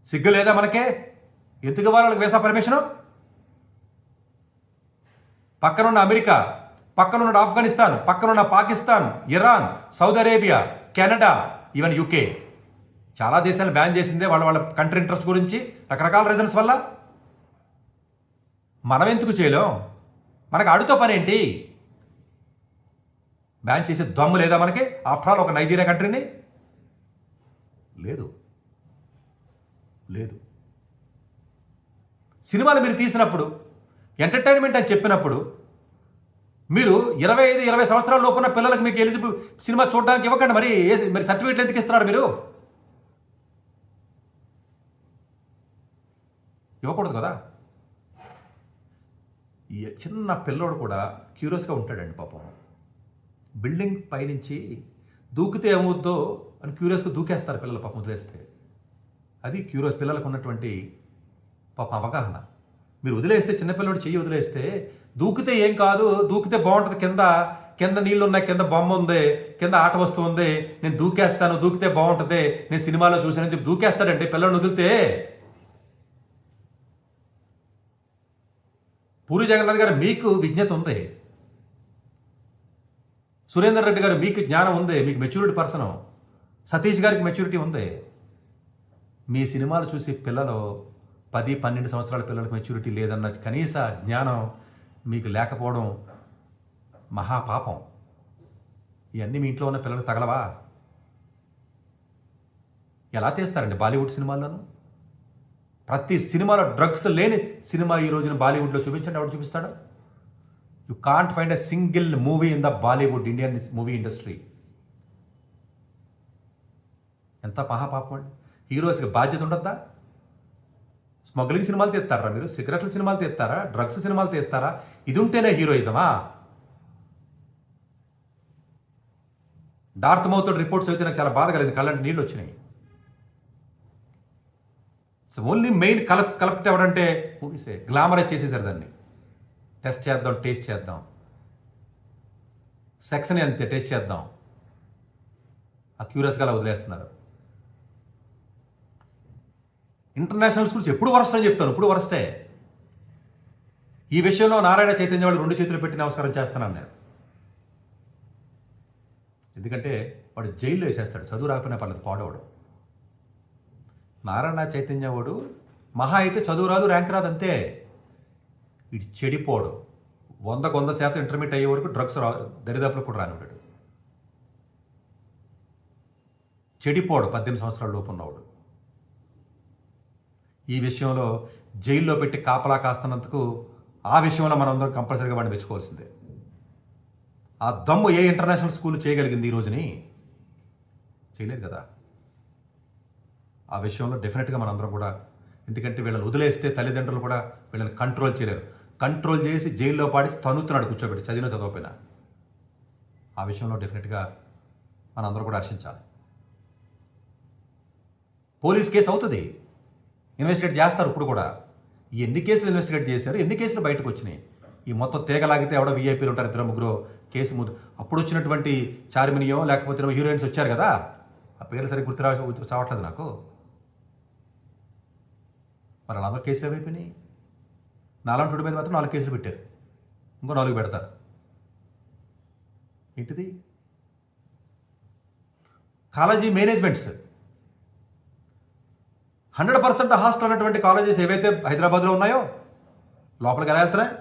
సిగ్గు లేదా మనకే? ఎందుకు వాళ్ళకి వీసా పర్మిషను? పక్కనున్న అమెరికా, పక్కనున్న ఆఫ్ఘనిస్తాన్, పక్కనున్న Pakistan, Iran, Saudi Arabia, Canada, even UK చాలా దేశాలు బ్యాన్ చేసిందే వాళ్ళ కంట్రీ ఇంట్రెస్ట్ గురించి, రకరకాల రీజన్స్ వల్ల. మనం ఎందుకు చేయలేం? మనకు అడుతో పని ఏంటి? బ్యాన్ చేసే దమ్ము లేదా మనకి? ఆఫ్టర్ ఆల్ ఒక నైజీరియా కంట్రీని లేదు. సినిమాలు మీరు తీసినప్పుడు, ఎంటర్టైన్మెంట్ అని చెప్పినప్పుడు, మీరు 25-20 సంవత్సరాల లోపున్న పిల్లలకు మీకు ఎలిజిబుల్ సినిమా చూడడానికి ఇవ్వకండి. మరి సర్టిఫికేట్లు ఎందుకు ఇస్తున్నారు? మీరు ఇవ్వకూడదు కదా. చిన్న పిల్లోడు కూడా క్యూరియస్గా ఉంటాడండి పాపం. బిల్డింగ్ పైనుంచి దూకితే ఏమవుద్దో అని క్యూరియస్గా దూకేస్తారు పిల్లలు పాపం వదిలేస్తే. అది పిల్లలకు ఉన్నటువంటి పాపం అవగాహన. మీరు వదిలేస్తే, చిన్నపిల్లడు చెయ్యి వదిలేస్తే, దూకితే ఏం కాదు, దూకితే బాగుంటుంది, కింద నీళ్ళు ఉన్నాయి, కింద బొమ్మ ఉంది, కింద ఆట వస్తువు ఉంది, నేను దూకేస్తాను, దూకితే బాగుంటుంది, నేను సినిమాలో చూశానని చెప్పి దూకేస్తాడంటే పిల్లల్ని వదిలితే. పూరి జగన్నాథ్ గారు మీకు విజ్ఞత ఉంది, సురేందర్ రెడ్డి గారు మీకు జ్ఞానం ఉంది, మీకు మెచ్యూరిటీ పర్సన్, సతీష్ గారికి మెచ్యూరిటీ ఉంది. మీ సినిమాలు చూసి పిల్లలు 10-12 సంవత్సరాల పిల్లలకు మెచ్యూరిటీ లేదన్న కనీస జ్ఞానం మీకు లేకపోవడం మహాపాపం. ఇవన్నీ మీ ఇంట్లో ఉన్న పిల్లలకు తగలవా? ఎలా తీస్తారండి బాలీవుడ్ సినిమాల్లోనూ? ప్రతి సినిమాలో డ్రగ్స్ లేని సినిమా ఈ రోజున బాలీవుడ్లో చూపించండి, ఎవరు చూపిస్తాడు? You can't find a single movie in the Bollywood Indian movie industry. ఎంత మహాపాపం అండి. హీరోస్కి బాధ్యత ఉండద్దా? స్మగ్లింగ్ సినిమాలు తీస్తారా మీరు? సిగరెట్ల సినిమాలు తీస్తారా? డ్రగ్స్ సినిమాలు తీస్తారా? ఇది ఉంటేనే హీరోయిజమా? డార్త్ మౌత్ రిపోర్ట్స్ అయితే నాకు చాలా బాధ కలిగింది, కళ్ళంటి నీళ్ళు వచ్చినాయి. సో ఓన్లీ మెయిన్ కలెక్ట్ ఎవరంటే మూవీసే గ్లామరైజ్ చేసేసారు దాన్ని. టెస్ట్ చేద్దాం, టేస్ట్ చేద్దాం, సెక్స్ని అంతే టేస్ట్ చేద్దాం, ఆ క్యూరియస్గా అలా వదిలేస్తున్నారు. ఇంటర్నేషనల్ స్కూల్స్ ఎప్పుడు వరస్ట్ అని చెప్తాను, ఇప్పుడు వరస్టే. ఈ విషయంలో నారాయణ చైతన్య వాళ్ళు 2 చేతులు పెట్టి నమస్కారం చేస్తున్నాను నేను. ఎందుకంటే వాడు జైల్లో వేసేస్తాడు, చదువు రాకపోయినా పర్లేదు, పాడవాడు. నారాయణ చైతన్య వాడు మహా అయితే చదువు రాదు, ర్యాంక్ రాదు అంతే. వీడు చెడిపోడు. 100% ఇంటర్మీడియట్ అయ్యే వరకు డ్రగ్స్ దరిదాపులో కూడా రానివాడు. చెడిపోడు 18 సంవత్సరాల లోపు ఉన్నవాడు. ఈ విషయంలో జైల్లో పెట్టి కాపలా కాస్తున్నందుకు ఆ విషయంలో మనం అందరం కంపల్సరీగా వాడిని మెచ్చుకోవాల్సిందే. ఆ దమ్ము ఏ ఇంటర్నేషనల్ స్కూల్ చేయగలిగింది ఈ రోజుని? చేయలేదు కదా. ఆ విషయంలో డెఫినెట్గా మనందరం కూడా, ఎందుకంటే వీళ్ళని వదిలేస్తే తల్లిదండ్రులు కూడా వీళ్ళని కంట్రోల్ చేయలేరు. కంట్రోల్ చేసి జైల్లో పాడి తన్నుతున్నాడు కూర్చోబెట్టి, చదవకపోయినా. ఆ విషయంలో డెఫినెట్గా మనందరం కూడా హర్షించాలి. పోలీస్ కేసు అవుతుంది, ఇన్వెస్టిగేట్ చేస్తారు. ఇప్పుడు కూడా ఎన్ని కేసులు ఇన్వెస్టిగేట్ చేశారు, ఎన్ని కేసులు బయటకు వచ్చినాయి? ఈ మొత్తం తీగలాగితే ఎవడో వీఐపీలు ఉంటారు, 2-3 కేసు ముందు. అప్పుడు వచ్చినటువంటి చార్మినియో లేకపోతే హీరోయిన్స్ వచ్చారు కదా, ఆ పేర్లు సరిగ్గా గుర్తు చావట్లేదు నాకు. మరి వాళ్ళందరూ కేసులు ఏమైపోయినాయి? నాలాంటి మీద మాత్రం 4 కేసులు పెట్టారు, ఇంకో 4 పెడతారు. ఏంటిది? కాలేజీ మేనేజ్మెంట్స్ 100% హాస్టల్ అన్నటువంటి కాలేజెస్ ఏవైతే హైదరాబాద్లో ఉన్నాయో లోపలికి ఎలా వెళ్తున్నాయి?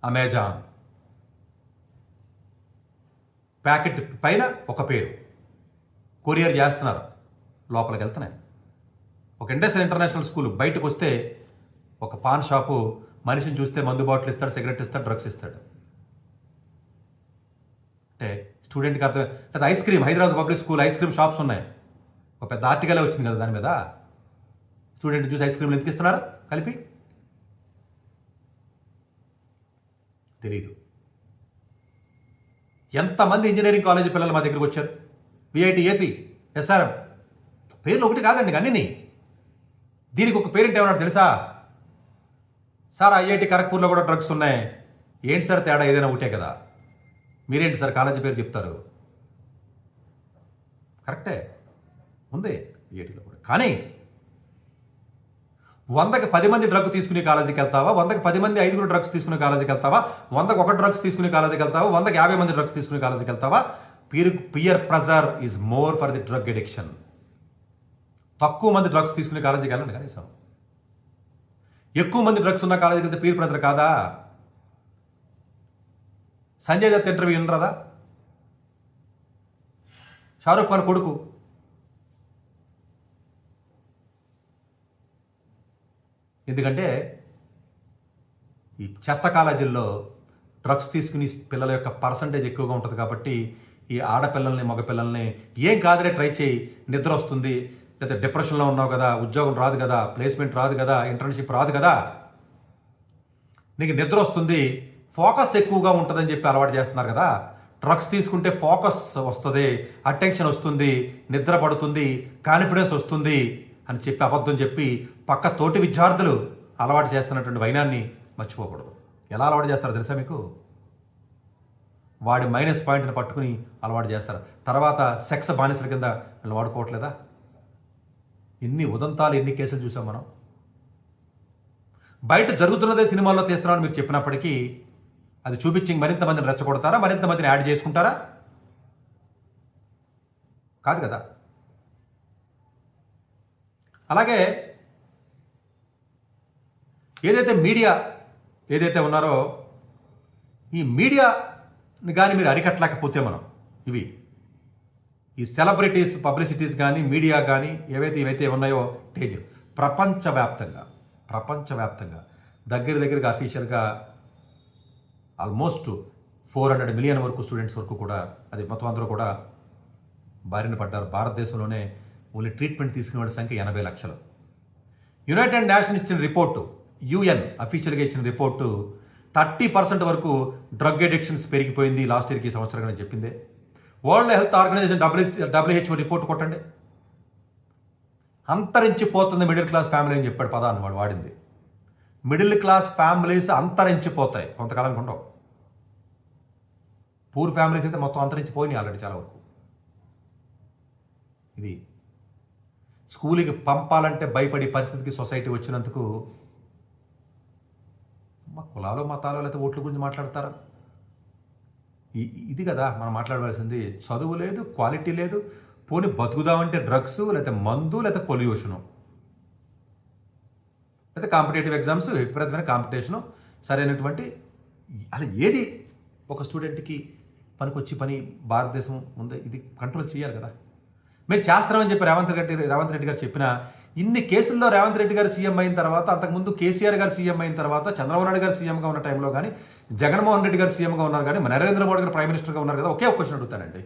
అమెజాన్ ప్యాకెట్ పైన ఒక పేరు, కొరియర్ చేస్తున్నారు, లోపలికి వెళ్తున్నాయి. ఒక ఇండస్ట్రియల్ ఇంటర్నేషనల్ స్కూల్ బయటకు వస్తే ఒక పాన్ షాపు మనిషిని చూస్తే మందు బాటిల్ ఇస్తాడు, సిగరెట్ ఇస్తాడు, డ్రగ్స్ ఇస్తాడు. అంటే స్టూడెంట్కి అర్థం. లేదా ice cream, Hyderabad Public school ice cream shops ఉన్నాయి. ఒక పెద్ద ఆర్టికలే వచ్చింది కదా దాని మీద. స్టూడెంట్ చూసి ఐస్ క్రీమ్లు ఎందుకు ఇస్తున్నారు కలిపి? తెలీదు. ఎంతమంది ఇంజనీరింగ్ కాలేజీ పిల్లలు మా దగ్గరికి వచ్చారు? విఐటి, ఏపీ, ఎస్ఆర్ఎం, పేర్లు ఒకటి కాదండి అన్నీ. దీనికి ఒక పేరెంట్ ఏమన్నాడు తెలుసా? సార్ ఐఐటి ఖరగ్పూర్లో కూడా డ్రగ్స్ ఉన్నాయి. ఏంటి సార్ తేడా? ఏదైనా ఒకటే కదా, మీరేంటి సార్ కాలేజీ పేరు చెప్తారు? కరెక్టే ఉంది ఐఐటీలో కూడా. కానీ 100కి 10 మంది డ్రగ్ తీసుకునే కాలేజీకి వెళ్తావా? 100కి 10 మంది 5 డ్రగ్స్ తీసుకునే కాలేజీకి వెళ్తావా? 100కి 1 డ్రగ్స్ తీసుకునే కాలేజీకి వెళ్తావా? 100కి 50 మంది డ్రగ్స్ తీసుకునే కాలేజీకి వెళ్తావా? Peer pressure is more for the drug addiction. తక్కువ మంది డ్రగ్స్ తీసుకునే కాలేజీకి వెళ్ళండి కనీసం. ఎక్కువ మంది డ్రగ్స్ ఉన్న కాలేజీకి వెళ్తే పీర్ ప్రెజర్ కాదా? సంజయ్ దత్ ఇంటర్వ్యూ వినరాదా? షారూఖ్ ఖాన్ కొడుకు ఎందుకంటే ఈ చెత్త కాలేజీల్లో డ్రగ్స్ తీసుకుని పిల్లల యొక్క పర్సంటేజ్ ఎక్కువగా ఉంటుంది కాబట్టి ఈ ఆడపిల్లల్ని మగపిల్లల్ని ఏం కాదులే ట్రై చేయి, నిద్ర వస్తుంది, లేదా డిప్రెషన్లో ఉన్నావు కదా, ఉద్యోగం రాదు కదా, ప్లేస్మెంట్ రాదు కదా, ఇంటర్న్షిప్ రాదు కదా, నీకు నిద్ర వస్తుంది, ఫోకస్ ఎక్కువగా ఉంటుందని చెప్పి అలవాటు చేస్తున్నారు కదా. డ్రగ్స్ తీసుకుంటే ఫోకస్ వస్తుంది, అటెన్షన్ వస్తుంది, నిద్ర పడుతుంది, కాన్ఫిడెన్స్ వస్తుంది అని చెప్పి అబద్ధం చెప్పి పక్క తోటి విద్యార్థులు అలవాటు చేస్తున్నటువంటి వైనాన్ని మర్చిపోకూడదు. ఎలా అలవాటు చేస్తారో తెలుసా మీకు? వాడి మైనస్ పాయింట్ని పట్టుకుని అలవాటు చేస్తారు. తర్వాత సెక్స్ బానిసల కింద వీళ్ళు వాడుకోవట్లేదా? ఎన్ని ఉదంతాలు, ఎన్ని కేసులు చూసాం మనం. బయట జరుగుతున్నదే సినిమాల్లో తీస్తున్నామని మీరు చెప్పినప్పటికీ అది చూపించి మరింత మందిని రెచ్చగొడతారా? మరింత మందిని యాడ్ చేసుకుంటారా? కాదు కదా. అలాగే ఏదైతే మీడియా ఏదైతే ఉన్నారో ఈ మీడియాని కానీ మీరు అరికట్టలేకపోతే మనం ఈ సెలబ్రిటీస్ పబ్లిసిటీస్ కానీ మీడియా కానీ ఏవైతే ఉన్నాయో టేజ్ ప్రపంచవ్యాప్తంగా దగ్గరగా అఫీషియల్గా ఆల్మోస్ట్ 400 మిలియన్ వరకు స్టూడెంట్స్ వరకు కూడా అది మొత్తం అందరూ కూడా బారిన పడ్డారు. భారతదేశంలోనే ఓన్లీ ట్రీట్మెంట్ తీసుకునే వాళ్ళ సంఖ్య 80 లక్షలు. యునైటెడ్ నేషన్స్ ఇచ్చిన రిపోర్టు, యుఎన్ అఫీషియల్గా ఇచ్చిన రిపోర్టు 30% వరకు డ్రగ్ అడిక్షన్స్ పెరిగిపోయింది లాస్ట్ ఇయర్కి, సంవత్సరంగా చెప్పిందే. World Health Organization WHO report కొట్టండి. అంతరించిపోతుంది మిడిల్ క్లాస్ ఫ్యామిలీ అని చెప్పాడు పదాన్ని వాడు వాడింది. మిడిల్ క్లాస్ ఫ్యామిలీస్ అంతరించిపోతాయి, కొంతకాలానికి ఉండవు. పూర్ ఫ్యామిలీస్ అయితే మొత్తం అంతరించిపోయినాయి ఆల్రెడీ చాలా వరకు. ఇది స్కూల్కి పంపాలంటే భయపడే పరిస్థితికి సొసైటీ వచ్చినందుకు మా కులాలు మతాలు లేకపోతే ఓట్ల గురించి మాట్లాడతారా? ఇది కదా మనం మాట్లాడవలసింది. చదువు లేదు, క్వాలిటీ లేదు, పోనీ బతుకుదామంటే డ్రగ్స్, లేకపోతే మందు, లేకపోతే పొల్యూషను, లేకపోతే కాంపిటేటివ్ ఎగ్జామ్స్, విపరీతమైన కాంపిటీషను, సరైనటువంటి అలా ఏది ఒక స్టూడెంట్కి పనికొచ్చి పని భారతదేశం ఉంది. ఇది కంట్రోల్ చేయాలి కదా. మేము చేస్తున్నామని చెప్పి రేవంత్ రెడ్డి గారు చెప్పిన ఇన్ని కేసుల్లో రేవంత్ రెడ్డి గారు సీఎం అయిన తర్వాత, అంతకుముందు కేసీఆర్ గారు సీఎం అయిన తర్వాత, చంద్రబాబు నాయుడు గారు సీఎంగా ఉన్న టైంలో కానీ, జగన్మోహన్ రెడ్డి గారు సీఎంగా ఉన్నారు కానీ, నరేంద్ర మోడీ గారు ప్రైమ్ మినిస్టర్గా ఉన్నారు కదా. ఒకే ఒక క్వశ్చన్ అడుగుతానండి,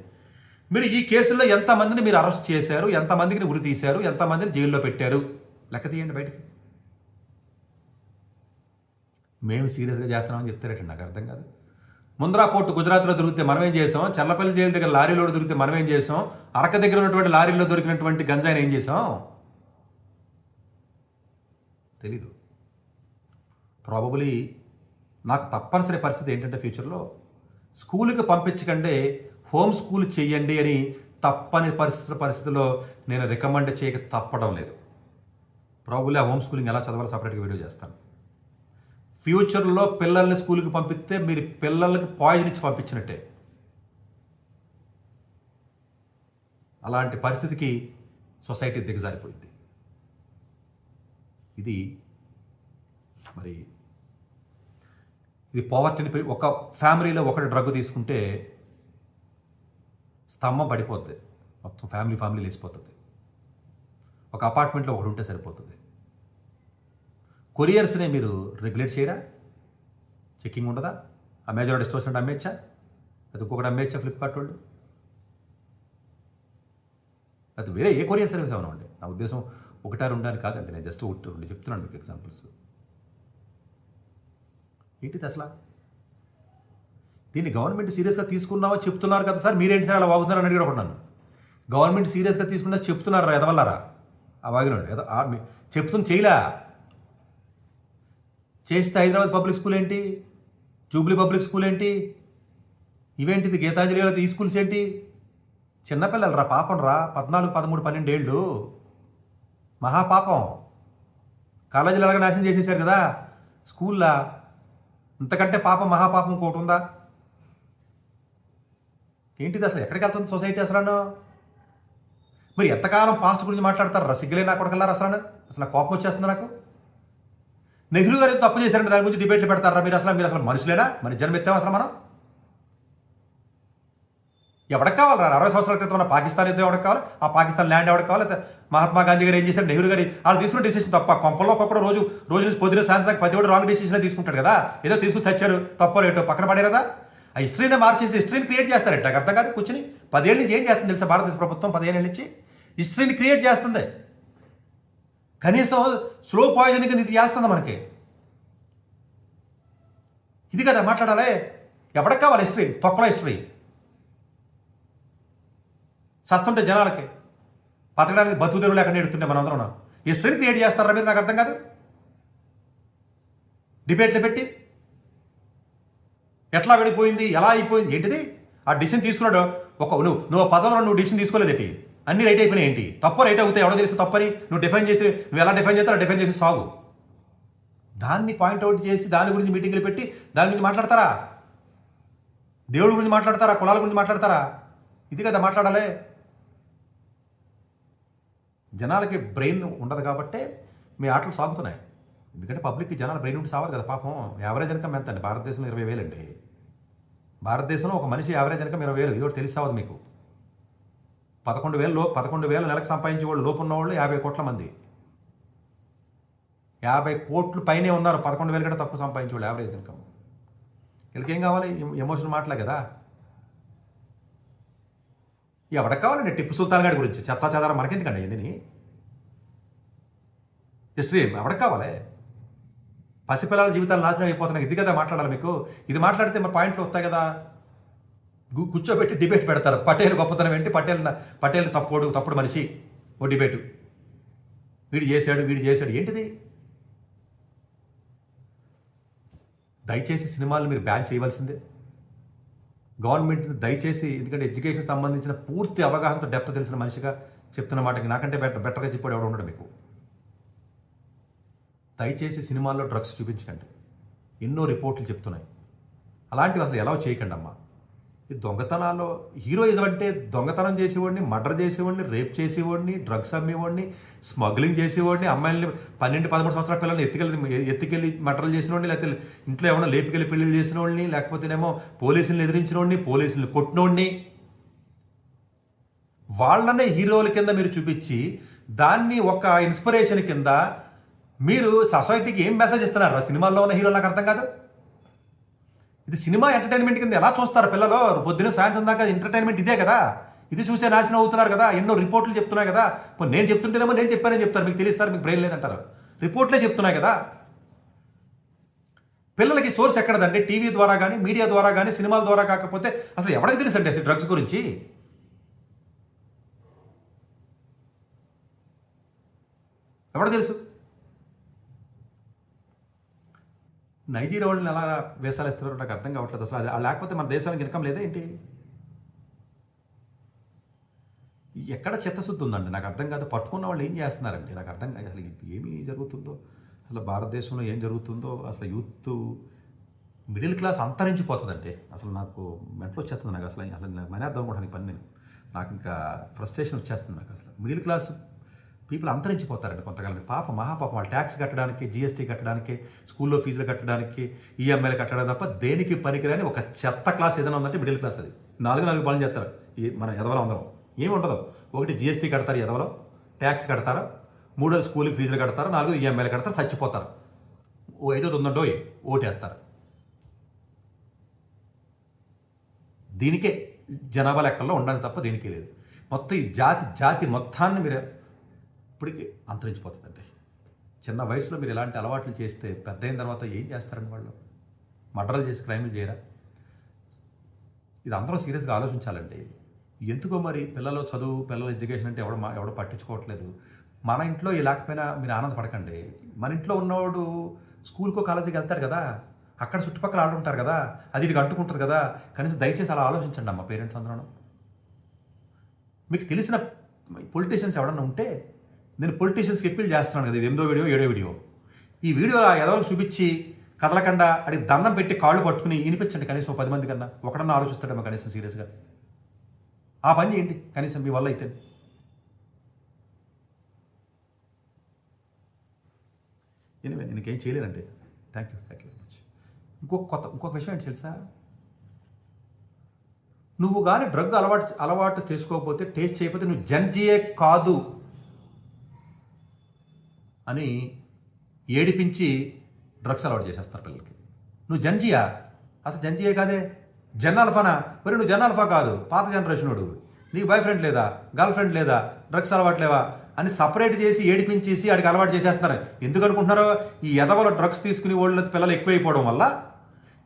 మీరు ఈ కేసుల్లో ఎంతమందిని మీరు అరెస్ట్ చేశారు, ఎంతమందిని ఉరి తీశారు, ఎంతమందిని జైల్లో పెట్టారు, లెక్క తీయండి బయటికి. మేము సీరియస్గా చేస్తున్నామని చెప్తారటండి, నాకు అర్థం కాదు. ముంద్రా పోర్టు గుజరాత్లో దొరికితే మనం ఏం చేసాం, చల్లపల్లి జైలు దగ్గర లారీలో దొరికితే మనం ఏం చేసాం, అరక దగ్గర ఉన్నటువంటి లారీలో దొరికినటువంటి గంజాయిని ఏం చేసాం తెలీదు. ప్రాబబులీ నాకు తప్పనిసరి పరిస్థితి ఏంటంటే ఫ్యూచర్లో స్కూల్కి పంపించకండి, హోమ్ స్కూల్ చెయ్యండి అని తప్పని పరిస్థితిలో నేను రికమెండ్ చేయక తప్పడం లేదు. ప్రాబబులీ ఆ హోమ్ స్కూలింగ్ ఎలా చదవాలో సపరేట్గా వీడియో చేస్తాను. ఫ్యూచర్లో పిల్లల్ని స్కూల్కి పంపిస్తే మీరు పిల్లలకి పాయిజన్ ఇచ్చి పంపించినట్టే. అలాంటి పరిస్థితికి సొసైటీ దిగజారిపోయింది. ఇది మరి ఇది పావర్టీని, ఒక ఫ్యామిలీలో ఒకటి డ్రగ్ తీసుకుంటే స్తంభం పడిపోద్ది, మొత్తం ఫ్యామిలీ లేసిపోతుంది. ఒక అపార్ట్మెంట్లో ఒకటి ఉంటే సరిపోతుంది. కొరియర్స్నే మీరు రెగ్యులేట్ చేయరా? చెక్కింగ్ ఉండదా? అమెజాన్ స్టోర్స్ అంటే అమ్మేచ్చా, అది ఇంకొకటి అమ్మేచ్చా ఫ్లిప్కార్ట్ వాళ్ళు, అది వేరే ఏ కొరియర్ సర్వీస్ ఏమైనా ఉండే. నా ఉద్దేశం ఒకటా ఉండడానికి కాదండి, నేను జస్ట్ ఒకటి రెండు చెప్తున్నాను మీకు ఎగ్జాంపుల్స్. ఏంటిది అసలు? దీన్ని గవర్నమెంట్ సీరియస్గా తీసుకున్నావా చెప్తున్నారు కదా సార్, మీరేంటి సార్ అలా వాగుతున్నారని అడిగి ఒకటి నన్ను. గవర్నమెంట్ సీరియస్గా తీసుకున్నా చెప్తున్నారా ఎదవల్లారా? ఆ వాగినండి చెప్తుంది, చేయలే. చేస్తే హైదరాబాద్ పబ్లిక్ స్కూల్ ఏంటి, జూబ్లీ పబ్లిక్ స్కూల్ ఏంటి, ఇవేంటిది గీతాంజలి ఈ స్కూల్స్ ఏంటి? చిన్నపిల్లలు రా, పాపం రా, 14, 13, 12 ఏళ్ళు, మహాపాపం. కాలేజీలు అలాగే నాశనం చేసేసారు కదా, స్కూల్లా ఇంతకంటే పాపం మహాపాపం ఇంకోటి ఉందా? ఏంటిది అసలు? ఎక్కడికి వెళ్తుంది సొసైటీ అసలు? మరి ఎంతకాలం పాస్ట్ గురించి మాట్లాడతారా? సిగ్గులే నా కొడకల్లారా అసలు? నాకు కోపం వచ్చేస్తుంది నాకు. నెహ్రూ గారు తప్పు చేశారంటే దాని గురించి డిబేట్లు పెడతారా మీరు? అసలు మనుషులేనా? మన జన్మ ఎత్తాం అసలు మనం? ఎవరికి కావాలి? 60 సంవత్సరాల క్రితం ఉన్న పాకిస్తాన్ యుద్ధం ఎవరికి కావాలి? ఆ పాకిస్తాన్ ల్యాండ్ ఎవరికి కావాలి? మహాత్మా గాంధీ గారు ఏం చేశారు, నెహ్రూ గారు వాళ్ళు తీసుకున్న డెసిషన్ తప్ప. కొంపల్లో ఒక్కొక్కడు రోజు నుంచి పొద్దున సాయంత్రం 10 రాంగ్ డెసిషన్ తీసుకుంటాడు కదా. ఏదో తీసుకుని చచ్చారు, తప్పో రేటో పక్కన పడేరదా? ఆ హిస్టరీనే మార్చేసి హిస్టరీని క్రియేట్ చేస్తారంట. నాకు అర్థం కాదు. కూర్చుని 10 ఏళ్ళ నుంచి ఏం చేస్తుంది తెలుసా భారతదేశ ప్రభుత్వం? 15 ఏళ్ళ నుంచి హిస్టరీని క్రియేట్ చేస్తుంది. కనీసం స్లో పాయిజనింగ్ ఇది చేస్తుంది మనకి. ఇది కదా మాట్లాడాలి. ఎవరికి కావాలి హిస్టరీ? తొక్కలో హిస్టరీ సస్తుంటే జనాలకి బతకడానికి బతుకుదెరువు లేకుండా ఎడుతుంటే మనం అందరం హిస్టరీని క్రియేట్ చేస్తారా మీరు? నాకు అర్థం కాదు. డిబేట్లు పెట్టి ఎట్లా విడిపోయింది, ఎలా అయిపోయింది, ఏంటిది? ఆ డిసిషన్ తీసుకున్నాడు నువ్వు పదంలో నువ్వు డిసిషన్ తీసుకోలేదేంటి? అన్ని రైట్ అయిపోయినాయి ఏంటి? తప్పు రైట్ అవుతాయి, ఎవడో తెలిస్తే తప్పని నువ్వు డిఫైన్ చేసి, నువ్వు ఎలా డిఫైన్ చేస్తారో డిఫైన్ చేసి సాగు. దాన్ని పాయింట్అవుట్ చేసి దాని గురించి మీటింగ్లు పెట్టి దాని గురించి మాట్లాడతారా? దేవుడి గురించి మాట్లాడతారా? కులాల గురించి మాట్లాడతారా? ఇది కదా మాట్లాడాలి. జనాలకి బ్రెయిన్ ఉండదు కాబట్టే మీ ఆటలు సాగుతున్నాయి. ఎందుకంటే పబ్లిక్కి జనాల బ్రెయిన్ ఉండి సావాలి కదా పాపం. యావరేజ్ ఇన్కమ్ ఎంత అండి భారతదేశంలో? 20,000 అండి. భారతదేశంలో ఒక మనిషి యావరేజ్ ఇన్కమ్ 20,000. ఇది ఒకటి తెలిసి సావదు మీకు. 11,000 నెలకు సంపాదించే వాళ్ళు, లోపు ఉన్నవాళ్ళు 50 కోట్ల మంది. 50 కోట్లు పైనే ఉన్నారు. 11,000 కంటే తక్కువ సంపాదించే వాళ్ళు యావరేజ్ ఇన్కమ్. వీళ్ళకి ఏం కావాలి? ఎమోషన్ మాటలే కదా. ఎవరికి కావాలండి? టిప్పు సుల్తాన్ గారి గురించి చెత్తా చెదారం మనకెందుకండి? ఎన్ని హిస్టరీ ఎవరికి కావాలి? పసిపిల్లల జీవితాలు నాశనం అయిపోతున్నాయి. ఇది కదా మాట్లాడాలి మీకు. ఇది మాట్లాడితే మరి పాయింట్లు వస్తాయి కదా. కూర్చోబెట్టి డిబేట్ పెడతారు. పటేల్ గొప్పతనం ఏంటి, పటేల్ తప్పుడు మనిషి, ఓ డిబేటు. వీడు చేశాడు ఏంటిది? దయచేసి సినిమాలు మీరు బ్యాన్ చేయవలసిందే. గవర్నమెంట్ దయచేసి, ఎందుకంటే ఎడ్యుకేషన్ సంబంధించిన పూర్తి అవగాహనతో డెప్త్ తెలిసిన మనిషిగా చెప్తున్న మాటకి నాకంటే బెటర్గా చెప్పాడు ఎవడు ఉండడు మీకు. దయచేసి సినిమాల్లో డ్రగ్స్ చూపించకండి. ఎన్నో రిపోర్ట్లు చెప్తున్నాయి. అలాంటివి అసలు ఎలా చేయకండి అమ్మా. ఈ దొంగతనాల్లో హీరోయిజం అంటే దొంగతనం చేసేవాడిని, మర్డర్ చేసేవాడిని, రేప్ చేసేవాడిని, డ్రగ్స్ అమ్మేవాడిని, స్మగ్లింగ్ చేసేవాడిని, అమ్మాయిల్ని 12-13 సంవత్సరాల పిల్లల్ని ఎత్తుకెళ్ళి మర్డర్లు చేసినవాడిని, లేకపోతే ఇంట్లో ఏమైనా లేపుకెళ్ళి పెళ్లిళ్ళు చేసిన వాడిని, లేకపోతేనేమో పోలీసులను ఎదిరించిన వాడిని, పోలీసులను కొట్టినోడిని, వాళ్ళనే హీరోల కింద మీరు చూపించి దాన్ని ఒక ఇన్స్పిరేషన్ కింద మీరు సొసైటీకి ఏం మెసేజ్ ఇస్తున్నారు? సినిమాల్లో ఉన్న హీరోలు నాకు అర్థం కాదు. ఇది సినిమా ఎంటర్టైన్మెంట్ కింద ఎలా చూస్తారు పిల్లలు? పొద్దున్న సాయంత్రం దాకా ఎంటర్టైన్మెంట్ ఇదే కదా. ఇది చూసే నాశనం అవుతున్నారు కదా. ఎన్నో రిపోర్ట్లు చెప్తున్నాయి కదా. నేను చెప్తుంటేనేమో నేను చెప్పానని చెప్తారు, మీకు తెలుస్తారు, మీకు బ్రెయిన్ లేదంటారు. రిపోర్ట్లే చెప్తున్నాయి కదా. పిల్లలకి సోర్స్ ఎక్కడదండి? టీవీ ద్వారా కానీ, మీడియా ద్వారా కానీ, సినిమాల ద్వారా కాకపోతే అసలు ఎవరికి తెలుసు అంటే డ్రగ్స్ గురించి? ఎవరికి తెలుసు? నైజీరియా వాళ్ళని ఎలా వేసాలు ఇస్తున్నారో నాకు అర్థం కావట్లేదు అసలు. అది లేకపోతే మన దేశానికి ఇన్కమ్ లేదా ఏంటి? ఎక్కడ చిత్తశుద్ధి ఉందండి నాకు అర్థం కాదు. పట్టుకున్న వాళ్ళు ఏం చేస్తున్నారండి నాకు అర్థం కాదు. అసలు ఏమి జరుగుతుందో, అసలు భారతదేశంలో ఏం జరుగుతుందో, అసలు యూత్ మిడిల్ క్లాస్ అంతరించిపోతుందంటే అసలు నాకు మెంటల్ వచ్చేస్తుంది. నాకు అసలు మనేద్దాం అనుకోవడానికి పని నాకు ఇంకా ఫ్రస్ట్రేషన్ వచ్చేస్తుంది నాకు. అసలు మిడిల్ క్లాస్ పీపుల్ అంతరించిపోతారండి కొంతకాలం. మహాపాపం వాళ్ళు ట్యాక్స్ కట్టడానికి, జీఎస్టీ కట్టడానికి, స్కూల్లో ఫీజులు కట్టడానికి, ఈఎంఐలు కట్టడం తప్ప దేనికి పనికిరాని ఒక చెత్త క్లాస్ ఏదైనా ఉందంటే మిడిల్ క్లాస్. అది 4 పనులు చేస్తారు మన ఎదవలో అందరం. ఏమి ఉండదు. ఒకటి జీఎస్టీ కడతారు ఎదవలో, ట్యాక్స్ కడతారు, 3 స్కూల్కి ఫీజులు కడతారు, 4 ఈఎంఐలు కడతారు, చచ్చిపోతారు. 5 ఉందండో ఓటేస్తారు. దీనికే జనాభా లెక్కల్లో ఉండాలి తప్ప దీనికే లేదు. మొత్తం ఈ జాతి మొత్తాన్ని మీరు ఇప్పటికీ అంతరించిపోతుందండి. చిన్న వయసులో మీరు ఇలాంటి అలవాట్లు చేస్తే పెద్ద అయిన తర్వాత ఏం చేస్తారండి వాళ్ళు? మర్డర్లు చేసి క్రైమ్లు చేయరా? ఇది అందరం సీరియస్గా ఆలోచించాలండి. ఎందుకో మరి పిల్లల చదువు, పిల్లల ఎడ్యుకేషన్ అంటే ఎవడో పట్టించుకోవట్లేదు. మన ఇంట్లో ఈ లేకపోయినా మీరు ఆనందపడకండి. మన ఇంట్లో ఉన్నవాడు స్కూల్కో కాలేజీకి వెళ్తాడు కదా, అక్కడ చుట్టుపక్కల ఆడుంటారు కదా, అది ఇది అంటుకుంటుంది కదా. కనీసం దయచేసి అలా ఆలోచించండి అమ్మ పేరెంట్స్ అందరూ. మీకు తెలిసిన పొలిటీషియన్స్ ఎవడన్నా ఉంటే, నేను పొలిటీషియన్స్కి అప్పీల్ చేస్తున్నాను కదా, ఇది 8వ వీడియో 7వ వీడియో, ఈ వీడియో ఎవరికి చూపించి కదలకుండా అడిగి దండం పెట్టి కాళ్ళు పట్టుకుని వినిపించండి కనీసం 10 మంది కన్నా. ఒకడన్నా ఆలోచిస్తాడేమో కనీసం సీరియస్గా. ఆ పని చేయండి కనీసం మీ వల్ల అయితే. ఎనివే నేనేం చేయలేనండి. Thank you very much. ఇంకొక విషయం ఏంటి తెలుసా? నువ్వు కానీ డ్రగ్ అలవాటు చేసుకోకపోతే, టేస్ట్ చేయకపోతే నువ్వు జంజియే కాదు అని ఏడిపించి డ్రగ్స్ అలవాటు చేసేస్తారు పిల్లలకి. నువ్వు జంజియా? అసలు జంజియే కాదే, జెన్నాల్ఫానా? మరి నువ్వు జెన్నాల్ఫా కాదు, పాత జనరేషనుడు. నీకు బాయ్ ఫ్రెండ్ లేదా, గర్ల్ ఫ్రెండ్ లేదా, డ్రగ్స్ అలవాటు లేవా అని సపరేట్ చేసి ఏడిపించేసి ఆడికి అలవాటు చేసేస్తున్నారు. ఎందుకు అనుకుంటున్నారో? ఈ ఎదవలో డ్రగ్స్ తీసుకుని వాళ్ళ పిల్లలు ఎక్కువైపోవడం వల్ల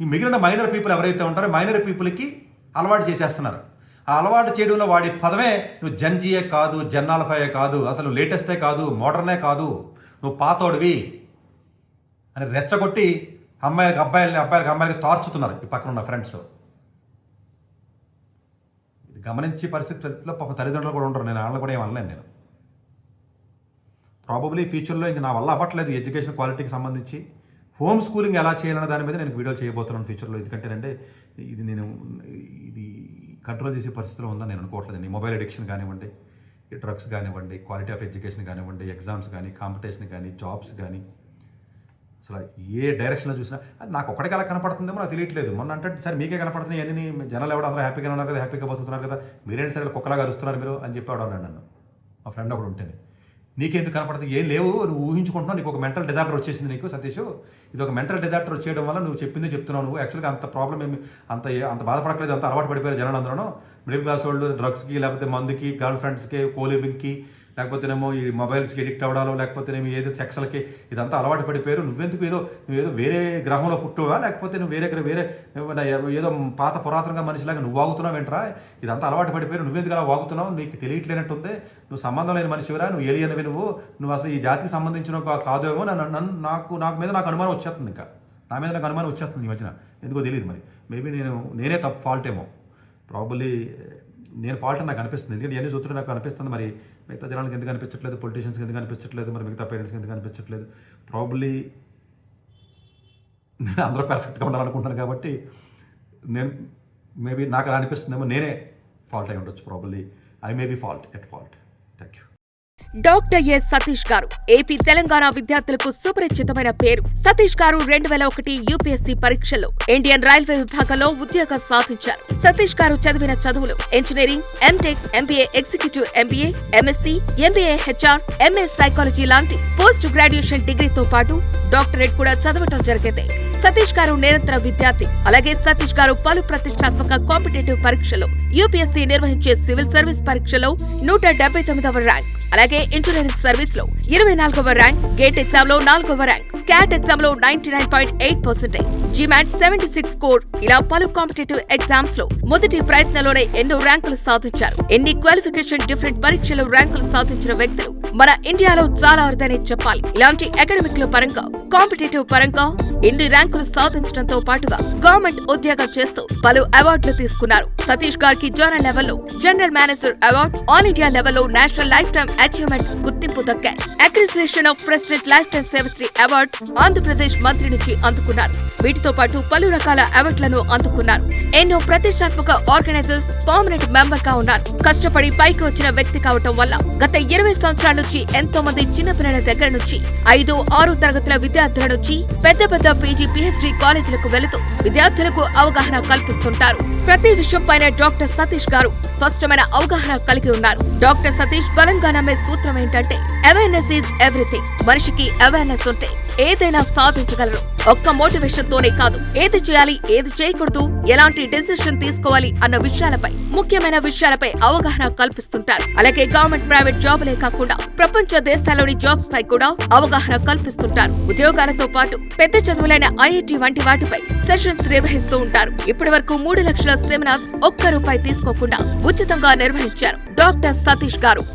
ఈ మిగిలిన మైనర్ పీపుల్ ఎవరైతే ఉంటారో మైనర్ పీపుల్కి అలవాటు చేసేస్తున్నారు. ఆ అలవాటు చేయడంలో వాడి పదమే నువ్వు జంజియే కాదు, జెన్నాల్ఫాయే కాదు, అసలు లేటెస్టే కాదు, మోడర్నే కాదు, నువ్వు పాతోడివి అని రెచ్చగొట్టి అబ్బాయిలకి తార్చుతున్నారు ఈ పక్కన ఉన్న ఫ్రెండ్స్. ఇది గమనించే పరిస్థితుల్లో పాప తల్లిదండ్రులు కూడా ఉండరు. నేను వాళ్ళని కూడా ఏమనలేను. నేను ప్రాబబ్లీ ఫ్యూచర్లో ఇంక నా వల్ల అవ్వట్లేదు ఎడ్యుకేషన్ క్వాలిటీకి సంబంధించి. హోమ్ స్కూలింగ్ ఎలా చేయాలన్న దాని మీద నేను వీడియో చేయబోతున్నాను ఫ్యూచర్లో. ఎందుకంటే ఇది కంట్రోల్ చేసే పరిస్థితిలో ఉందని నేను అనుకోవట్లేదండి. మొబైల్ అడిక్షన్ కానివ్వండి, డ్రగ్స్ కానివ్వండి, క్వాలిటీ ఆఫ్ ఎడ్యుకేషన్ కానివ్వండి, ఎగ్జామ్స్ కానీ, కాంపిటీషన్ కానీ, జాబ్స్ కానీ, అసలు ఏ డైరెక్షన్లో చూసినా అది నాకు ఒక్కడికి ఎలా కనపడుతుందేమో నాకు తెలియట్లేదు. మొన్న అంటే సరే మీకే కనపడుతున్నాయి అన్ని, జనాలు ఎవడో అందరూ హ్యాపీగా ఉన్నారు కదా, హ్యాపీగా బతుకుతున్నారు కదా, మీరేంటి సరే కుక్కలాగా అరుస్తున్నారు మీరు అని చెప్పి అన్నాడు నన్ను మా ఫ్రెండ్ ఒకడు ఉంటేనే. నీకెందుకు కనపడుతుంది? ఏం లేవు, నువ్వు ఊహించుకుంటున్నావు, నీకు ఒక మెంటల్ డిజార్డర్ వచ్చేసింది నీకు సతీష్. ఇది ఒక మెంటల్ డిజార్డర్ వచ్చేయడం వల్ల నువ్వు చెప్పిందే చెప్తున్నావు. నువ్వు యాక్చువల్గా అంత ప్రాబ్లం ఏమి అంత బాధపడట్లేదు, అంత అలవాటు పడిపోయారు జనాలు అందరూ. మిడిల్ క్లాస్ వాళ్ళు డ్రగ్స్కి, లేకపోతే మందుకి, గర్ల్ ఫ్రెండ్స్కి, కోలివింగ్కి, లేకపోతేనేమో ఈ మొబైల్స్కి ఎడిక్ట్ అవ్వడాలో, లేకపోతేనేమో ఏదో సెక్స్లకి ఇదంతా అలవాటు పడిపోయారు. నువ్వేదో వేరే గ్రహంలో పుట్టువా, లేకపోతే నువ్వు వేరే ఏదో పాత పురాతనంగా మనిషిలాగా నువ్వు వాగుతున్నావు ఏంట్రా, ఇదంతా అలవాటు పడిపోయారు, నువ్వెందుకు అలా వాగుతున్నావు, నీకు తెలియట్లేనట్టుంది, నువ్వు సంబంధం లేని మనిషివిరా, నువ్వు ఏలియన్వి, నువ్వు అసలు ఈ జాతికి సంబంధించిన కాదేమో నాకు అనుమానం వచ్చేస్తుంది. ఇంకా నా మీద నాకు అనుమానం వచ్చేస్తుంది ఈ మధ్యన, ఎందుకో తెలియదు. మరి మేబీ నేనే తప్పు ఫాల్ట్ ఏమో, ప్రాబబ్లీ నేను ఫాల్ట్ అని నాకు అనిపిస్తుంది. ఎందుకంటే ఇవన్నీ చూస్తుంటే నాకు అనిపిస్తుంది, మరి మిగతా జనాలకు ఎందుకు అనిపించట్లేదు, పొలిటీషియన్స్కి ఎందుకు అనిపించట్లేదు, మరి మిగతా పేరెంట్స్కి ఎందుకు అనిపించట్లేదు. ప్రాబబ్లీ నేను అందరూ పర్ఫెక్ట్గా ఉండాలనుకుంటున్నాను కాబట్టి నేను మేబీ నాకు అలా అనిపిస్తుందేమో, నేనే ఫాల్ట్ అయి ఉండొచ్చు. Probably I may be at fault. Thank you. Doctor yes Satish గారు ఏపీ తెలంగాణ విద్యార్థులకు సుపరిచితమైన పేరు. సతీష్ గారు 2001 యూపీఎస్సీ పరీక్షల్లో ఇండియన్ రైల్వే విభాగంలో ఉద్యోగం సాధించారు. సతీష్ గారు చదివిన చదువులు engineering, M Tech, MBA executive MBA, MSc, MBA HR, MA psychology లాంటి పోస్ట్ గ్రాడ్యుయేషన్ డిగ్రీతో పాటు డాక్టరేట్ కూడా చదవటం జరిగింది. సతీష్ గారు నిరంతర విద్యార్థి. అలాగే సతీష్ గారు పలు ప్రతిష్టాత్మక కాంపిటేటివ్ పరీక్షలో యూపీఎస్సీ నిర్వహించే సివిల్ సర్వీస్ పరీక్షలో 179వ ర్యాంక్, అలాగే ఇంజనీరింగ్ సర్వీస్ లో 24వ ర్యాంక్, గేట్ ఎగ్జామ్ లో 4వ ర్యాంక్, క్యాట్ ఎగ్జామ్ లో 99.8%, జిమాట్ 76 స్కోర్, ఇలా పలు కాంపిటేటివ్ ఎగ్జామ్స్ లో మొదటి ప్రయత్నంలోనే ఎన్నో ర్యాంకులు సాధించారు. ఎన్ని క్వాలిఫికేషన్ డిఫరెంట్ పరీక్షలు ర్యాంకులు సాధించిన వ్యక్తులు మన ఇండియాలో చాలా అరుదనే చెప్పాలి. ఇలాంటి అకాడమిక్ లో పరంగా, కాంపిటేటివ్ పరంగా ఇన్ని ర్యాంకులు సాధించడంతో పాటుగా గవర్నమెంట్ ఉద్యోగం చేస్తూ పలు అవార్డులు తీసుకున్నారు. సతీష్ గారికి జోనల్ లెవెల్లో general manager award, all India లెవెల్లో నేషనల్ లైఫ్ టైమ్ అచీవ్మెంట్ గుర్తింపు దక్కాయి. Appreciation of president life time Sevashri award Andhra Pradesh మంత్రి నుంచి అందుకున్నారు. వీటితో పాటు పలు రకాల అవార్డులను అందుకున్నారు. ఎన్నో ప్రతిష్టాత్మక ఆర్గనైజర్స్ పర్మనెంట్ మెంబర్ గా ఉన్నారు. కష్టపడి పైకి వచ్చిన వ్యక్తి కావటం వల్ల గత 20 సంవత్సరాల నుంచి ఎంతో మంది చిన్నపిల్లల దగ్గర నుంచి 5, 6 తరగతుల విద్యార్థుల నుంచి పెద్ద పీజీ, పీహెచ్డీ కాలేజీలకు వెళుతూ విద్యార్థులకు అవగాహన కల్పిస్తుంటారు. ప్రతి విషయంపైన డాక్టర్ సతీష్ గారు స్పష్టమైన అవగాహన కలిగి ఉన్నారు. డాక్టర్ సతీష్ బలంగా నమ్మే సూత్రం ఏంటంటే అవేర్నెస్ ఈజ్ ఎవ్రీథింగ్. మనిషికి అవేర్నెస్ ఉంటే ఏదైనా సాధించగలరు. ఒక్క మోటివేషన్ తోనే కాదు, ఏది చేయాలి, ఏది చేయకూడదు, ఎలాంటి డెసిషన్ తీసుకోవాలి అన్న విషయాలపై, ముఖ్యమైన విషయాలపై అవగాహన కల్పిస్తుంటారు. అలాగే గవర్నమెంట్, ప్రైవేట్ జాబులే కాకుండా ప్రపంచ దేశాల్లోని జాబ్స్ పై కూడా అవగాహన కల్పిస్తుంటారు. ఉద్యోగాలతో పాటు పెద్ద చదువులైన ఐఐటి వంటి వాటిపై సెషన్స్ నిర్వహిస్తూ ఉంటారు. ఇప్పటి వరకు 3 లక్షల సెమినార్స్ ఒక్క రూపాయి తీసుకోకుండా ఉచితంగా నిర్వహించారు డాక్టర్ సతీష్ గారు.